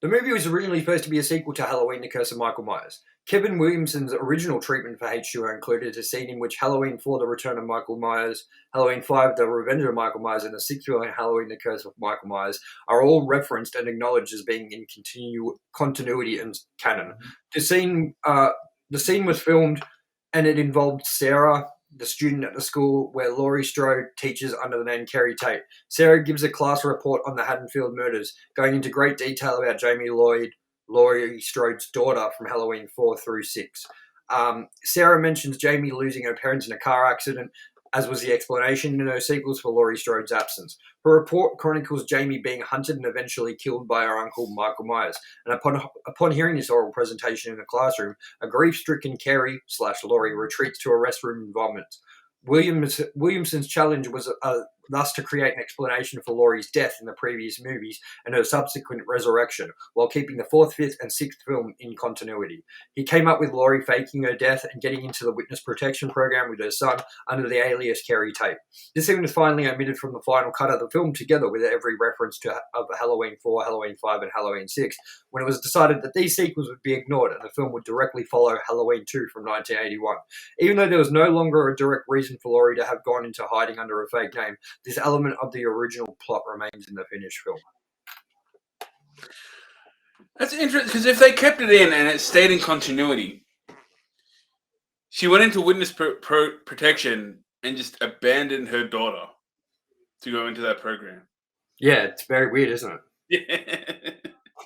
The movie was originally supposed to be a sequel to Halloween: The Curse of Michael Myers. Kevin Williamson's original treatment for H2O included a scene in which Halloween 4, The Return of Michael Myers, Halloween 5, The Revenge of Michael Myers, and the sixth film, Halloween: The Curse of Michael Myers, are all referenced and acknowledged as being in continuity and canon. The scene was filmed, and it involved Sarah, the student at the school where Laurie Strode teaches under the name Kerry Tate. Sarah gives a class report on the Haddonfield murders, going into great detail about Jamie Lloyd, Laurie Strode's daughter, from Halloween 4 through 6. Sarah mentions Jamie losing her parents in a car accident, as was the explanation in her sequels for Laurie Strode's absence. Her report chronicles Jamie being hunted and eventually killed by her uncle Michael Myers, and upon hearing this oral presentation in the classroom, a grief-stricken Carrie/Laurie retreats to a restroom and vomits. Williamson's challenge was thus to create an explanation for Laurie's death in the previous movies and her subsequent resurrection, while keeping the 4th, 5th, and 6th film in continuity. He came up with Laurie faking her death and getting into the witness protection program with her son under the alias Kerry Tate. This scene was finally omitted from the final cut of the film, together with every reference of Halloween 4, Halloween 5, and Halloween 6, when it was decided that these sequels would be ignored and the film would directly follow Halloween 2 from 1981. Even though there was no longer a direct reason for Laurie to have gone into hiding under a fake name, this element of the original plot remains in the finished film. That's interesting, because if they kept it in and it stayed in continuity, she went into witness protection and just abandoned her daughter to go into that program. Yeah, it's very weird, isn't it? Yeah.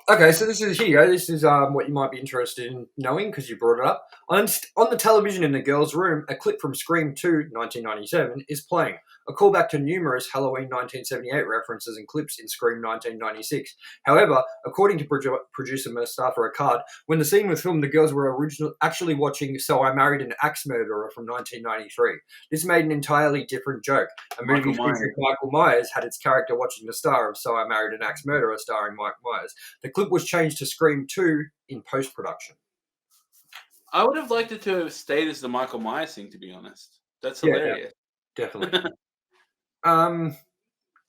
Okay, so here you go. This is what you might be interested in knowing because you brought it up. On the television in the girls' room, a clip from Scream 2, 1997, is playing, a callback to numerous Halloween 1978 references and clips in Scream 1996. However, according to producer Mustafa Akkad, when the scene was filmed, the girls were actually watching So I Married an Axe Murderer from 1993. This made an entirely different joke. A movie featuring Michael Myers had its character watching the star of So I Married an Axe Murderer starring Mike Myers. The clip was changed to Scream 2 in post-production. I would have liked it to have stayed as the Michael Myers thing, to be honest. That's hilarious. Yeah, definitely.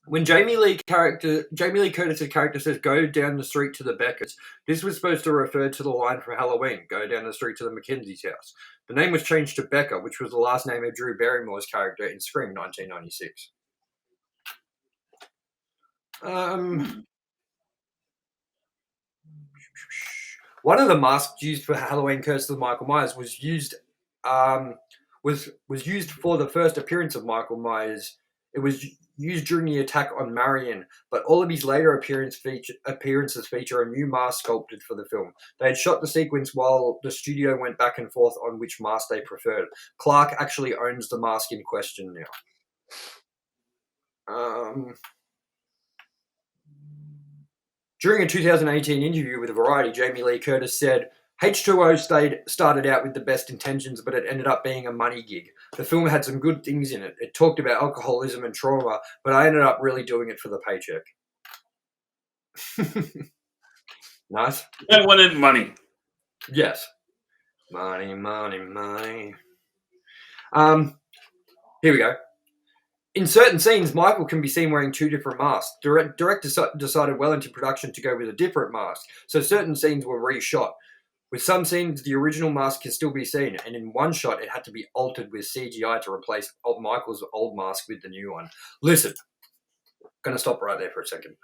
When Jamie Lee Curtis' character says, "Go down the street to the Beckers," this was supposed to refer to the line from Halloween, "Go down the street to the Mackenzie's house." The name was changed to Becker, which was the last name of Drew Barrymore's character in Scream 1996. One of the masks used for Halloween Curse of Michael Myers was used for the first appearance of Michael Myers. It was used during the attack on Marion, but all of his later appearances feature a new mask sculpted for the film. They had shot the sequence while the studio went back and forth on which mask they preferred. Clark actually owns the mask in question now. During a 2018 interview with Variety, Jamie Lee Curtis said, "H2O started out with the best intentions, but it ended up being a money gig. The film had some good things in it. It talked about alcoholism and trauma, but I ended up really doing it for the paycheck." Nice. I wanted money. Yes. Money, money, money. Here we go. In certain scenes, Michael can be seen wearing two different masks. Director decided well into production to go with a different mask, so certain scenes were reshot. With some scenes, the original mask can still be seen, and in one shot, it had to be altered with CGI to replace Michael's old mask with the new one. Listen, going to stop right there for a second.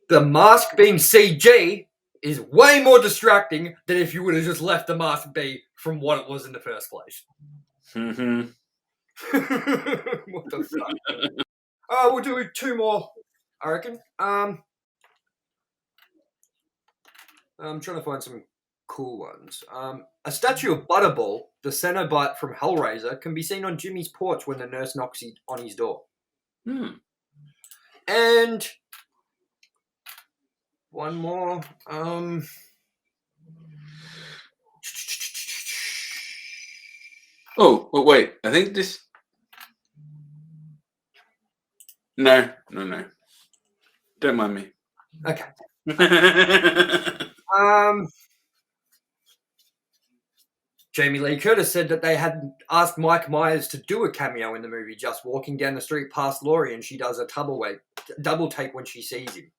The mask being CG is way more distracting than if you would have just left the mask be from what it was in the first place. Mm-hmm. What the fuck? We'll do two more, I reckon. I'm trying to find some cool ones. A statue of Butterball, the Cenobite from Hellraiser, can be seen on Jimmy's porch when the nurse knocks on his door. And one more. Oh, wait. I think this. No. Don't mind me. Okay. Jamie Lee Curtis said that they had asked Mike Myers to do a cameo in the movie, just walking down the street past Laurie, and she does a double take when she sees him.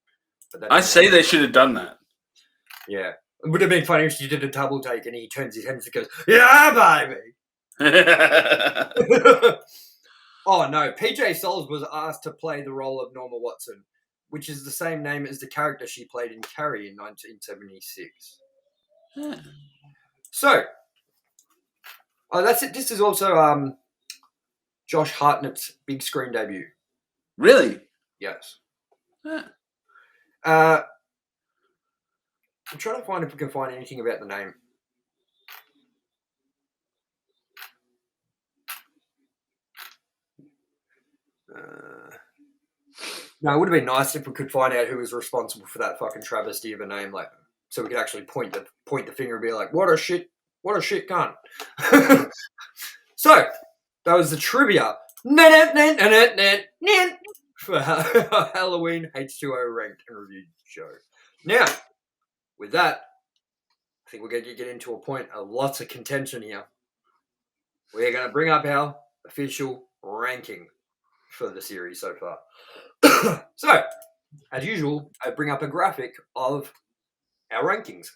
But I say they should have done that. Yeah. It would have been funny if she did a double take and he turns his head and goes, "Yeah, baby." Oh, no. PJ Soles was asked to play the role of Norma Watson, which is the same name as the character she played in Carrie in 1976. So, that's it. This is also Josh Hartnett's big screen debut. Really? Yes. Huh. I'm trying to find if we can find anything about the name. No, it would have been nice if we could find out who was responsible for that fucking travesty of a name, like, so we could actually point the finger and be like, "What a shit gun." So that was the trivia for Halloween H20 ranked and reviewed show. Now, with that, I think we're going to get into a point of lots of contention here. We're going to bring up our official ranking for the series so far. So, as usual, I bring up a graphic of our rankings.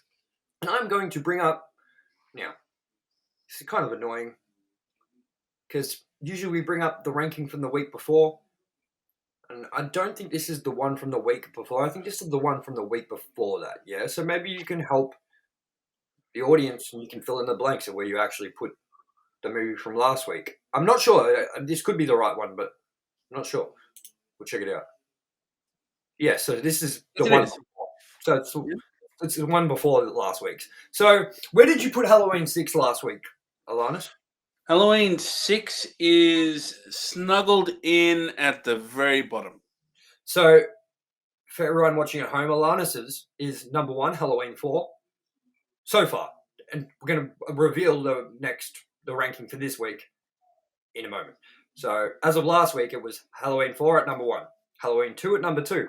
And I'm going to bring up, now, this is kind of annoying, because usually we bring up the ranking from the week before, and I don't think this is the one from the week before. I think this is the one from the week before that, yeah? So maybe you can help the audience and you can fill in the blanks of where you actually put the movie from last week. I'm not sure. This could be the right one, but I'm not sure. We'll check it out. Yeah, so this is the one. So it's the one before last week's. So where did you put Halloween 6 last week, ALANNIS? Halloween 6 is snuggled in at the very bottom. So for everyone watching at home, ALANNIS's is number 1, Halloween 4, so far. And we're going to reveal the ranking for this week in a moment. So as of last week, it was Halloween 4 at number 1, Halloween 2 at number 2,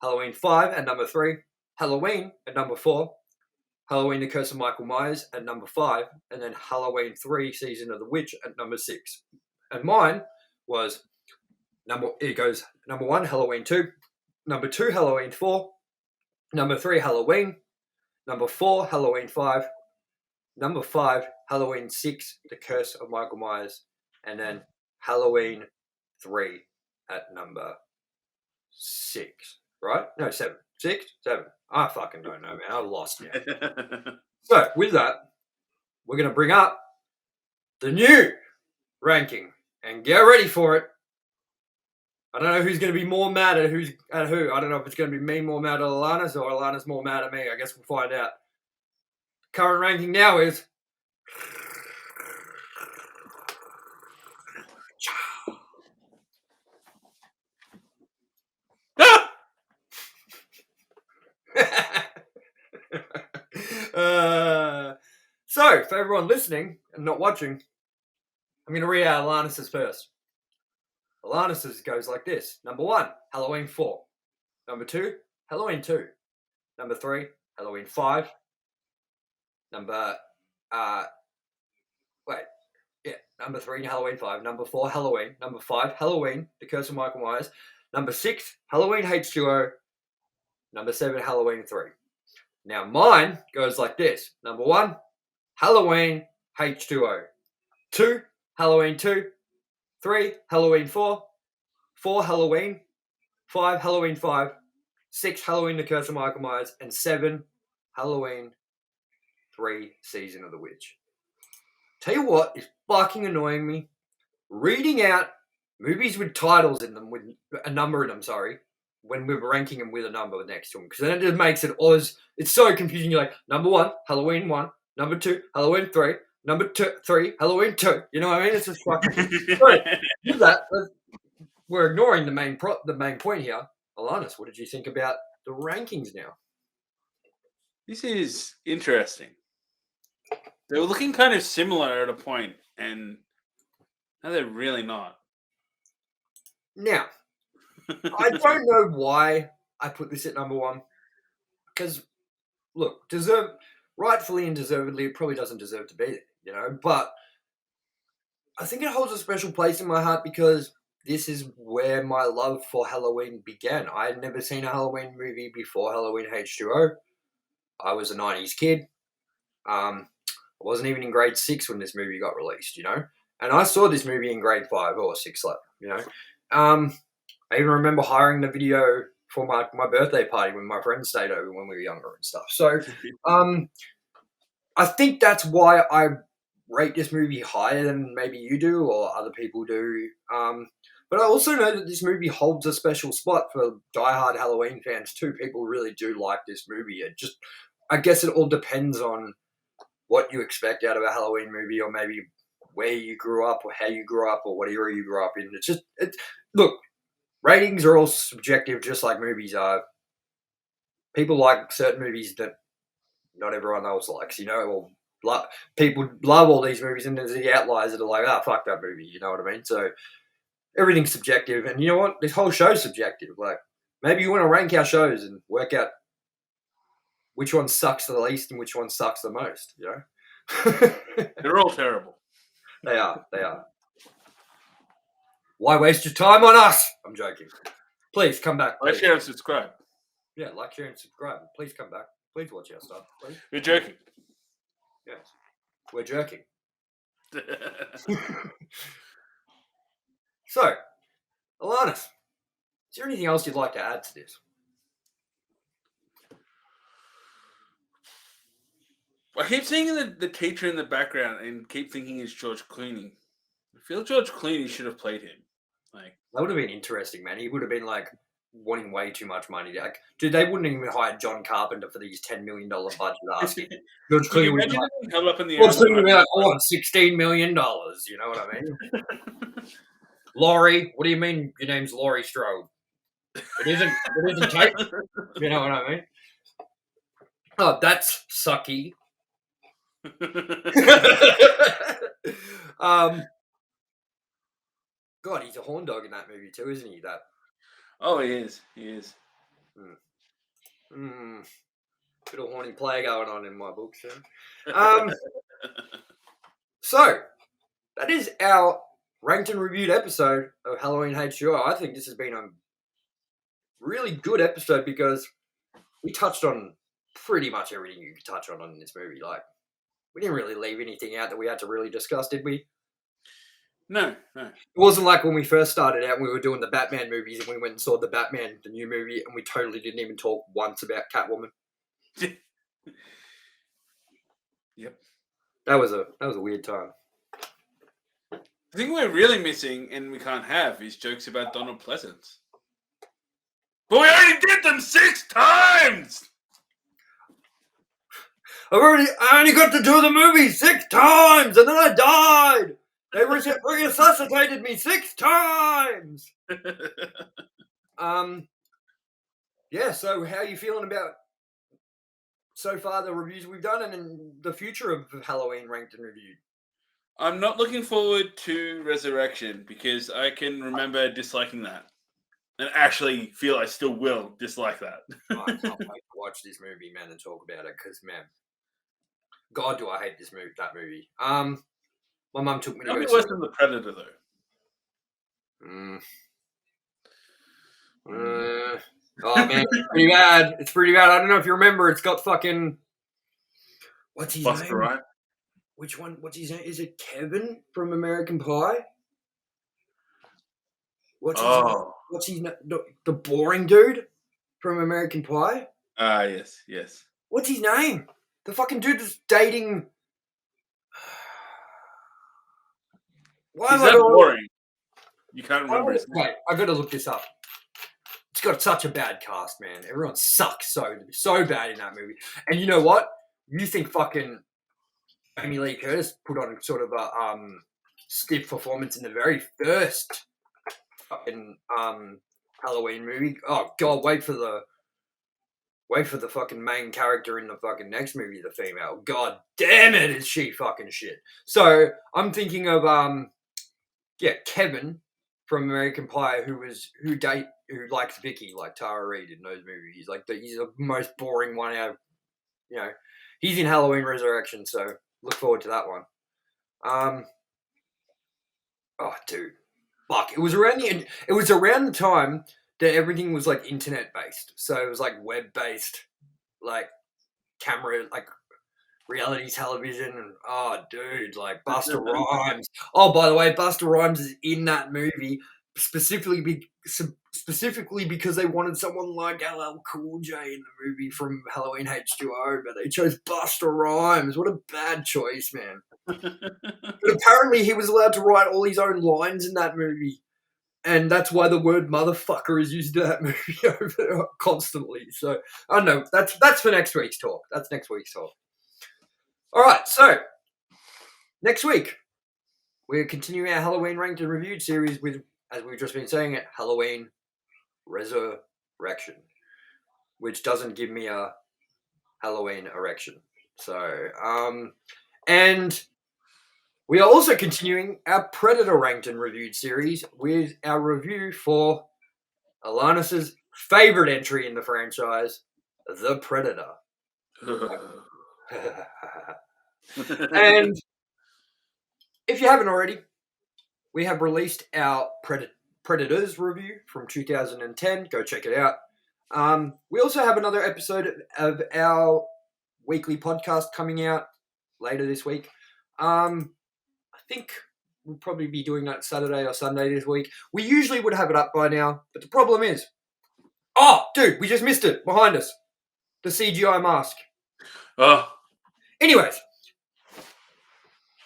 Halloween 5 at number 3, Halloween at number 4, Halloween The Curse of Michael Myers at number 5, and then Halloween 3 Season of the Witch at number 6. And mine was number 1, Halloween 2, number 2, Halloween 4, number 3, Halloween, number 4, Halloween 5, number 5, Halloween 6, The Curse of Michael Myers, and then Halloween 3 at number 6. Right? No, 7. 6? 7. I fucking don't know, man. I've lost now. So, with that, we're going to bring up the new ranking. And get ready for it. I don't know who's going to be more mad at who. I don't know if it's going to be me more mad at ALANNIS or ALANNIS more mad at me. I guess we'll find out. Current ranking now is... So, for everyone listening and not watching, I'm going to read out ALANNIS's first. ALANNIS's goes like this. Number 1, Halloween 4. Number 2, Halloween 2. Number 3, Halloween 5. Number Wait, yeah, number 3, Halloween 5. Number 4, Halloween. Number 5, Halloween, The Curse of Michael Myers. Number 6, Halloween H20. Number 7, Halloween 3. Now mine goes like this. Number 1, Halloween H20. 2, Halloween 2. 3, Halloween 4. 4, Halloween. 5, Halloween 5. 6, Halloween The Curse of Michael Myers. And 7, Halloween 3, Season of the Witch. Tell you what is fucking annoying me. Reading out movies with titles in them, with a number in them, sorry, when we're ranking them with a number next to them. Because then it just makes it always, it's so confusing. You're like, number 1, Halloween 1. Number 2, Halloween 3. Number 3, Halloween 2. You know what I mean? It's just fucking... So, with that, we're ignoring the main point here. ALANNIS, what did you think about the rankings now? This is interesting. They were looking kind of similar at a point, and now they're really not. Now, I don't know why I put this at number 1. Because, look, rightfully and deservedly, it probably doesn't deserve to be there, you know? But I think it holds a special place in my heart because this is where my love for Halloween began. I had never seen a Halloween movie before Halloween H20. I was a 90s kid. I wasn't even in grade 6 when this movie got released, you know? And I saw this movie in grade 5 or 6, like, you know? I even remember hiring the video for my birthday party when my friends stayed over when we were younger and stuff. So I think that's why I rate this movie higher than maybe you do or other people do. But I also know that this movie holds a special spot for diehard Halloween fans too. People really do like this movie. I guess it all depends on what you expect out of a Halloween movie, or maybe where you grew up, or how you grew up, or what era you grew up in. Look, ratings are all subjective, just like movies are. People like certain movies that not everyone else likes, you know, or people love all these movies, and there's the outliers that are like, fuck that movie, you know what I mean? So everything's subjective, and you know what? This whole show's subjective. Like, maybe you want to rank our shows and work out which one sucks the least and which one sucks the most, you know? They're all terrible. They are. Why waste your time on us? I'm joking. Please come back. Please. Like, share, and subscribe. Yeah, like, share, and subscribe. Please come back. Please watch our stuff. Please. We're joking. Yes. We're jerking. So, ALANNIS, is there anything else you'd like to add to this? I keep seeing the teacher in the background and keep thinking it's George Clooney. I feel George Clooney should have played him. Like, that would have been interesting, man. He would have been like wanting way too much money. Like, dude, they wouldn't even hire John Carpenter for these $10 million budget asking. George Clooney would be like, held up in the $16 million. You know what I mean? Laurie, what do you mean your name's Laurie Strode? It isn't Kate. You know what I mean? Oh, that's sucky. God, he's a horn dog in that movie too, isn't he? That. Oh, he is. He is. Bit of horny play going on in my book, so. So, that is our ranked and reviewed episode of Halloween H20. I think this has been a really good episode because we touched on pretty much everything you could touch on in this movie. Like, we didn't really leave anything out that we had to really discuss, did we? No. It wasn't like when we first started out and we were doing the Batman movies and we went and saw the Batman, the new movie, and we totally didn't even talk once about Catwoman. Yep. That was a weird time. The thing we're really missing and we can't have is jokes about Donald Pleasance. But we already did them 6 times! I only got to do the movie 6 times and then I died! They resuscitated me 6 times! Yeah, so how are you feeling about so far the reviews we've done and in the future of Halloween ranked and reviewed? I'm not looking forward to Resurrection because I can remember disliking that. And actually feel I still will dislike that. I can't wait to watch this movie, man, and talk about it because, man, God, do I hate that movie. My mum took me to Not go be see worse it. than The Predator, though. Oh man, it's pretty bad. It's pretty bad. I don't know if you remember. It's got fucking what's his Buster name? Rhymes. Which one? What's his name? Is it Kevin from American Pie? What's his name? Oh. What's his name? The boring dude from American Pie? Yes. What's his name? The fucking dude that's dating. Why Is am I that going? boring? You can't remember his name. Wait, I gotta look this up. It's got such a bad cast, man. Everyone sucks so bad in that movie. And you know what? You think fucking Jamie Lee Curtis put on sort of a stiff performance in the very first fucking Halloween movie. Oh god, wait for the fucking main character in the fucking next movie, the female. God damn it, is she fucking shit. So I'm thinking of Kevin from American Pie, who likes Vicky, like Tara Reid in those movies. He's the most boring one out of, he's in Halloween Resurrection, so look forward to that one. Oh dude, fuck! It was around the time that everything was like internet based, so it was like web based, like camera, like reality television, and oh dude, like Buster Rhymes. Oh, by the way, Buster Rhymes is in that movie specifically because they wanted someone like LL Cool J in the movie from Halloween H20, but they chose Buster Rhymes. What a bad choice, man. But apparently he was allowed to write all his own lines in that movie. And that's why the word motherfucker is used in that movie constantly. So, I don't know. That's for next week's talk. That's next week's talk. All right, so next week, we're continuing our Halloween Ranked and Reviewed series with, as we've just been saying, Halloween Resurrection, which doesn't give me a Halloween erection. So, and we are also continuing our Predator Ranked and Reviewed series with our review for ALANNIS' favorite entry in the franchise, The Predator. And if you haven't already, we have released our Predators review from 2010. Go check it out. We also have another episode of our weekly podcast coming out later this week. I think we'll probably be doing that Saturday or Sunday this week. We usually would have it up by now, but the problem is... Oh, dude, we just missed it. Behind us. The CGI mask. Oh. Anyways,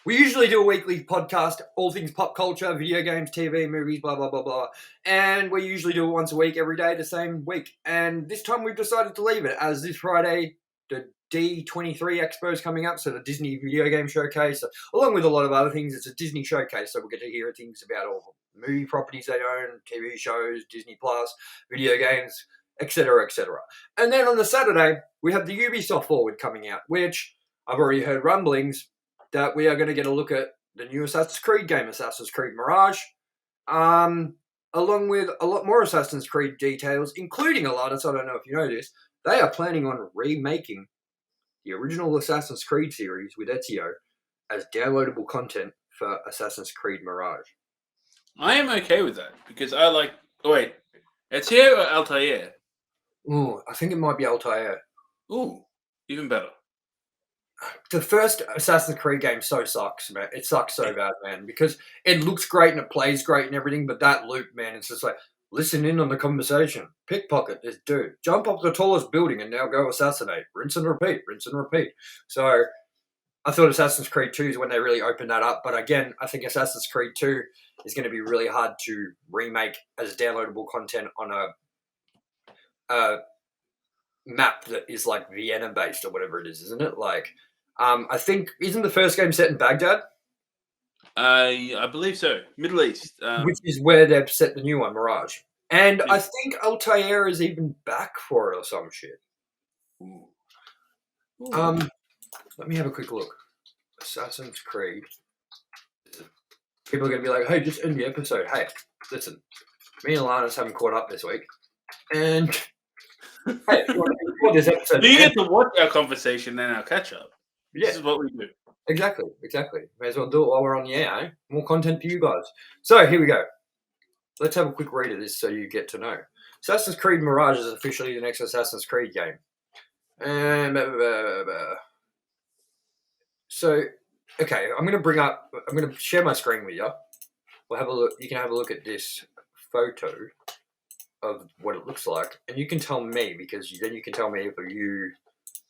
we usually do a weekly podcast, all things pop culture, video games, TV, movies, blah, blah, blah, blah. And we usually do it once a week, every day, the same week. And this time we've decided to leave it, as this Friday, the D23 Expo is coming up, so the Disney Video Game Showcase, along with a lot of other things. It's a Disney showcase, so we'll get to hear things about all the movie properties they own, TV shows, Disney Plus, video games, etc., etc. And then on the Saturday, we have the Ubisoft Forward coming out, which I've already heard rumblings that we are going to get a look at the new Assassin's Creed game, Assassin's Creed Mirage, along with a lot more Assassin's Creed details, including ALANNIS. I don't know if you know this. They are planning on remaking the original Assassin's Creed series with Ezio as downloadable content for Assassin's Creed Mirage. I am okay with that because I like... Oh, wait. Ezio or Altair? Ooh, I think it might be Altair. Ooh, even better. The first Assassin's Creed game so sucks, man. It sucks so bad, man, because it looks great and it plays great and everything, but that loop, man, it's just like, listen in on the conversation. Pickpocket this dude. Jump off the tallest building and now go assassinate. Rinse and repeat, rinse and repeat. So I thought Assassin's Creed 2 is when they really opened that up. But again, I think Assassin's Creed 2 is going to be really hard to remake as downloadable content on a map that is like Vienna based or whatever it is, isn't it? Like, I think, isn't the first game set in Baghdad? I believe so. Middle East. Which is where they've set the new one, Mirage. And Yeah. I think Altair is even back for it or some shit. Ooh. Let me have a quick look. Assassin's Creed. People are going to be like, hey, just end the episode. Hey, listen, me and ALANNIS haven't caught up this week. And, hey, if you want to record this episode... You get to watch our conversation and our catch-up. This Yeah, is what we do. exactly. May as well do it while we're on the air, eh? More content for you guys. So here we go. Let's have a quick read of this so you get to know. Assassin's Creed Mirage is officially the next Assassin's Creed game. And so, okay, I'm going to share my screen with you. We'll have a look. You can have a look at this photo of what it looks like, and you can tell me, because then you can tell me if you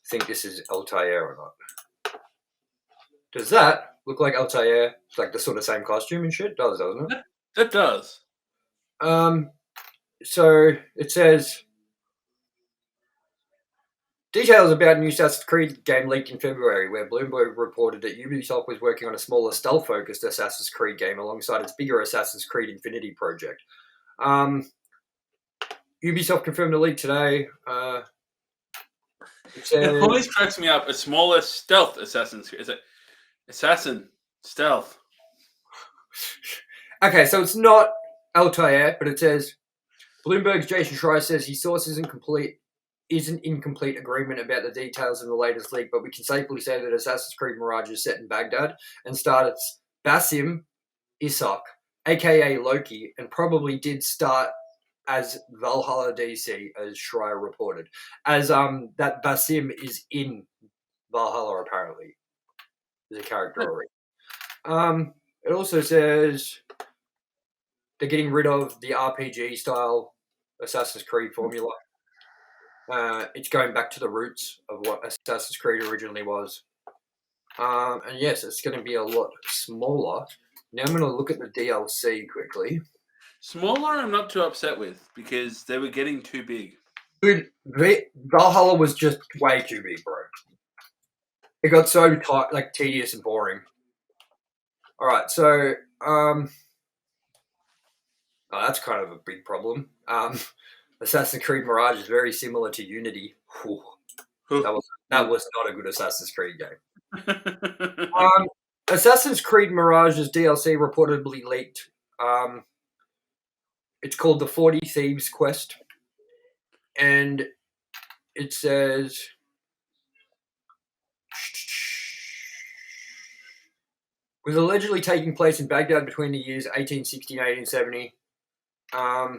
think this is Altair or not. Does that look like Altair? It's like the sort of same costume and shit? It does, doesn't it? That does. So it says details about new Assassin's Creed game leaked in February, where Bloomberg reported that Ubisoft was working on a smaller stealth-focused Assassin's Creed game alongside its bigger Assassin's Creed Infinity project. Ubisoft confirmed the leak today. It always cracks me up. A smaller stealth Assassin's Creed. Is it Assassin Stealth? Okay, so it's not Altair, but it says Bloomberg's Jason Schreier says his source isn't in complete agreement about the details in the latest leak, but we can safely say that Assassin's Creed Mirage is set in Baghdad and stars Basim Isak, aka Loki, and probably did start as Valhalla DC, as Schreier reported. As that Basim is in Valhalla, apparently. There's a character already. It also says they're getting rid of the RPG style Assassin's Creed formula. It's going back to the roots of what Assassin's Creed originally was. And yes, it's going to be a lot smaller. Now I'm going to look at the DLC quickly. Smaller, I'm not too upset with because they were getting too big. Dude, Valhalla was just way too big, bro. It got so tedious and boring. All right, so that's kind of a big problem. Assassin's Creed Mirage is very similar to Unity. Whew. That was not a good Assassin's Creed game. Assassin's Creed Mirage's DLC reportedly leaked. It's called the 40 Thieves Quest, and it says was allegedly taking place in Baghdad between the years 1860 and 1870. I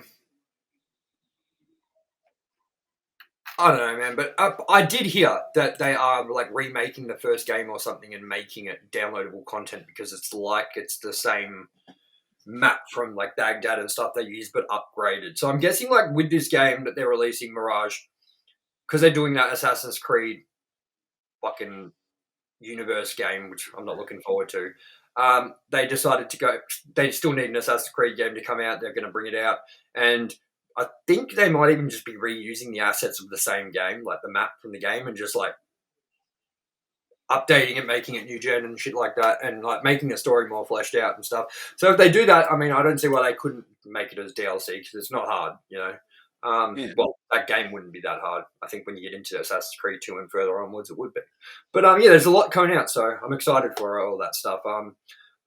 don't know, man, but I did hear that they are like remaking the first game or something and making it downloadable content because it's the same map from like Baghdad and stuff they use, but upgraded. So I'm guessing like with this game that they're releasing Mirage, because they're doing that Assassin's Creed fucking universe game, which I'm not looking forward to. They decided to go. They still need an Assassin's Creed game to come out. They're going to bring it out, and I think they might even just be reusing the assets of the same game, like the map from the game, and just like updating it, making it new gen and shit like that, and like making the story more fleshed out and stuff. So if they do that, I mean, I don't see why they couldn't make it as DLC because it's not hard, you know. Well, that game wouldn't be that hard. I think when you get into Assassin's Creed 2 and further onwards, it would be. But yeah, there's a lot coming out, so I'm excited for all that stuff. I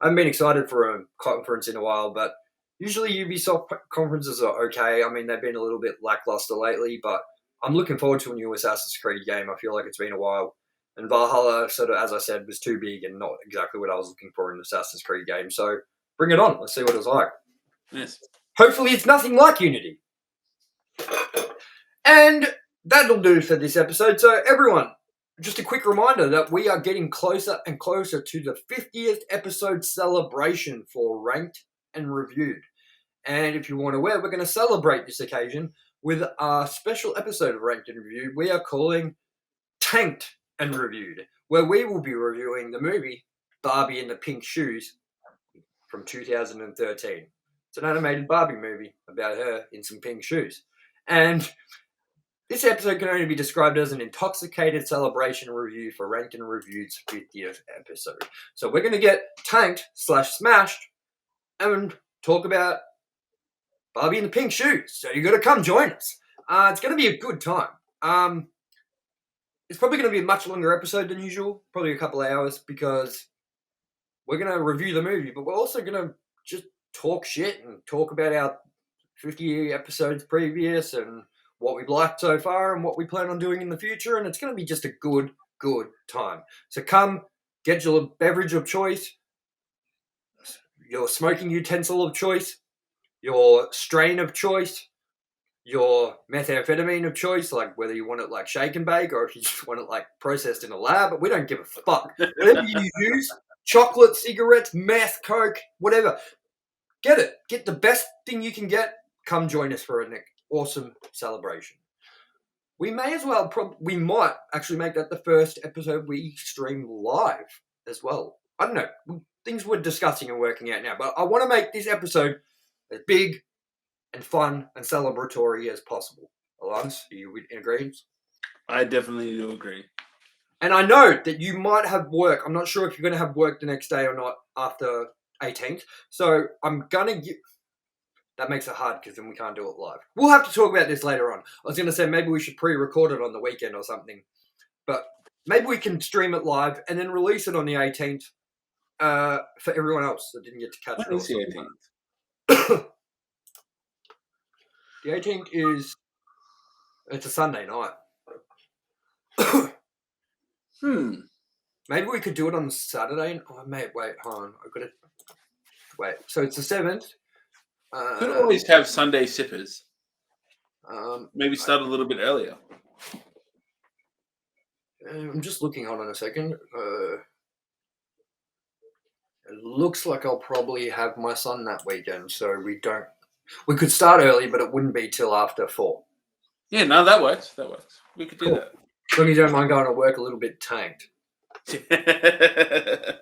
haven't been excited for a conference in a while, but usually Ubisoft conferences are okay. I mean, they've been a little bit lackluster lately, but I'm looking forward to a new Assassin's Creed game. I feel like it's been a while. And Valhalla, sort of, as I said, was too big and not exactly what I was looking for in an Assassin's Creed game. So bring it on. Let's see what it's like. Yes. Hopefully it's nothing like Unity. And that'll do for this episode. So everyone, just a quick reminder that we are getting closer and closer to the 50th episode celebration for Ranked and Reviewed. And if you want to we're going to celebrate this occasion with a special episode of Ranked and Reviewed we are calling Tanked and Reviewed, where we will be reviewing the movie Barbie in the Pink Shoes from 2013. It's an animated Barbie movie about her in some pink shoes. And this episode can only be described as an intoxicated celebration review for Ranked and Reviewed's 50th episode. So we're going to get tanked/smashed and talk about Barbie in the Pink Shoes. So you got to come join us. It's going to be a good time. It's probably going to be a much longer episode than usual, probably a couple of hours, because we're going to review the movie, but we're also going to just talk shit and talk about our 50 episodes previous and what we've liked so far and what we plan on doing in the future. And it's going to be just a good good time. So come, get your beverage of choice, your smoking utensil of choice, your strain of choice, your methamphetamine of choice, like whether you want it like shake and bake or if you just want it like processed in a lab. We don't give a fuck. Whatever you use, chocolate, cigarettes, meth, coke, whatever. Get it. Get the best thing you can get. Come join us for an awesome celebration. We may as well, we might actually make that the first episode we stream live as well. I don't know. Things we're discussing and working out now, but I want to make this episode as big and fun and celebratory as possible. Alans, are you in agreement? I definitely do agree. And I know that you might have work. I'm not sure if you're going to have work the next day or not after 18th. So I'm going to give... That makes it hard because then we can't do it live. We'll have to talk about this later on. I was going to say maybe we should pre-record it on the weekend or something. But maybe we can stream it live and then release it on the 18th for everyone else that didn't get to catch it. When is the 18th? The 18th is... It's a Sunday night. Maybe we could do it on Saturday. Oh, mate, wait, hold on. I've got to... Wait, so it's the 7th. Could always have Sunday sippers. Maybe start a little bit earlier. I'm just looking. Hold on a second. It looks like I'll probably have my son that weekend, so we don't... We could start early, but it wouldn't be till after 4. Yeah, no, that works. That works. We could do Cool. As long as you don't mind going to work a little bit tanked. that.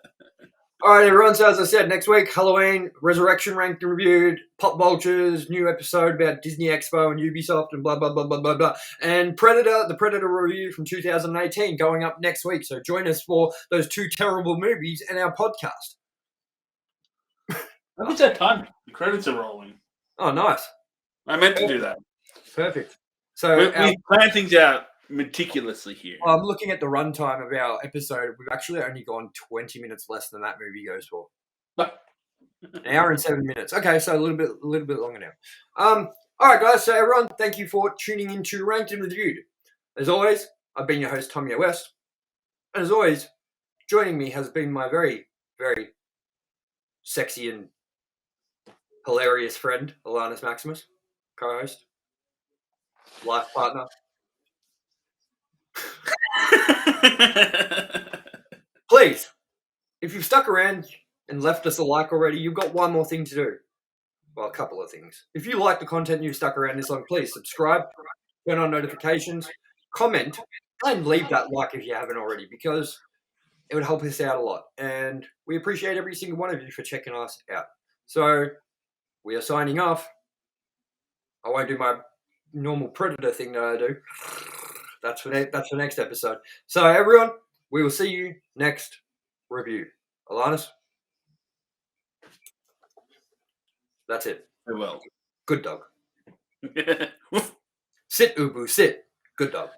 All right, everyone. So as I said, next week, Halloween, Resurrection ranked and reviewed, Pop Vultures, new episode about Disney Expo and Ubisoft and blah, blah, blah, blah, blah, blah. And Predator, the Predator review from 2018 going up next week. So join us for those 2 terrible movies and our podcast. How much that time? The credits are rolling. Oh, nice. I meant to do that. Perfect. So We plan things out meticulously here. I'm looking at the runtime of our episode. We've actually only gone 20 minutes less than that movie goes for. An hour and 7 minutes. Okay, so a little bit longer now. All right, guys. So everyone, thank you for tuning into Ranked and Reviewed. As always, I've been your host, TOMYE West. And as always, joining me has been my very, very sexy and hilarious friend, ALANNIS MAXIMUS, co-host, life partner. Please, if you've stuck around and left us a like already, you've got one more thing to do. Well, a couple of things. If you like the content and you've stuck around this long, please subscribe, turn on notifications, comment, and leave that like if you haven't already, because it would help us out a lot. And we appreciate every single one of you for checking us out. So we are signing off. I won't do my normal Predator thing that I do. That's for next episode. So everyone, we will see you next review. ALANNIS? That's it. Well. Good dog. Sit, Ubu, sit. Good dog.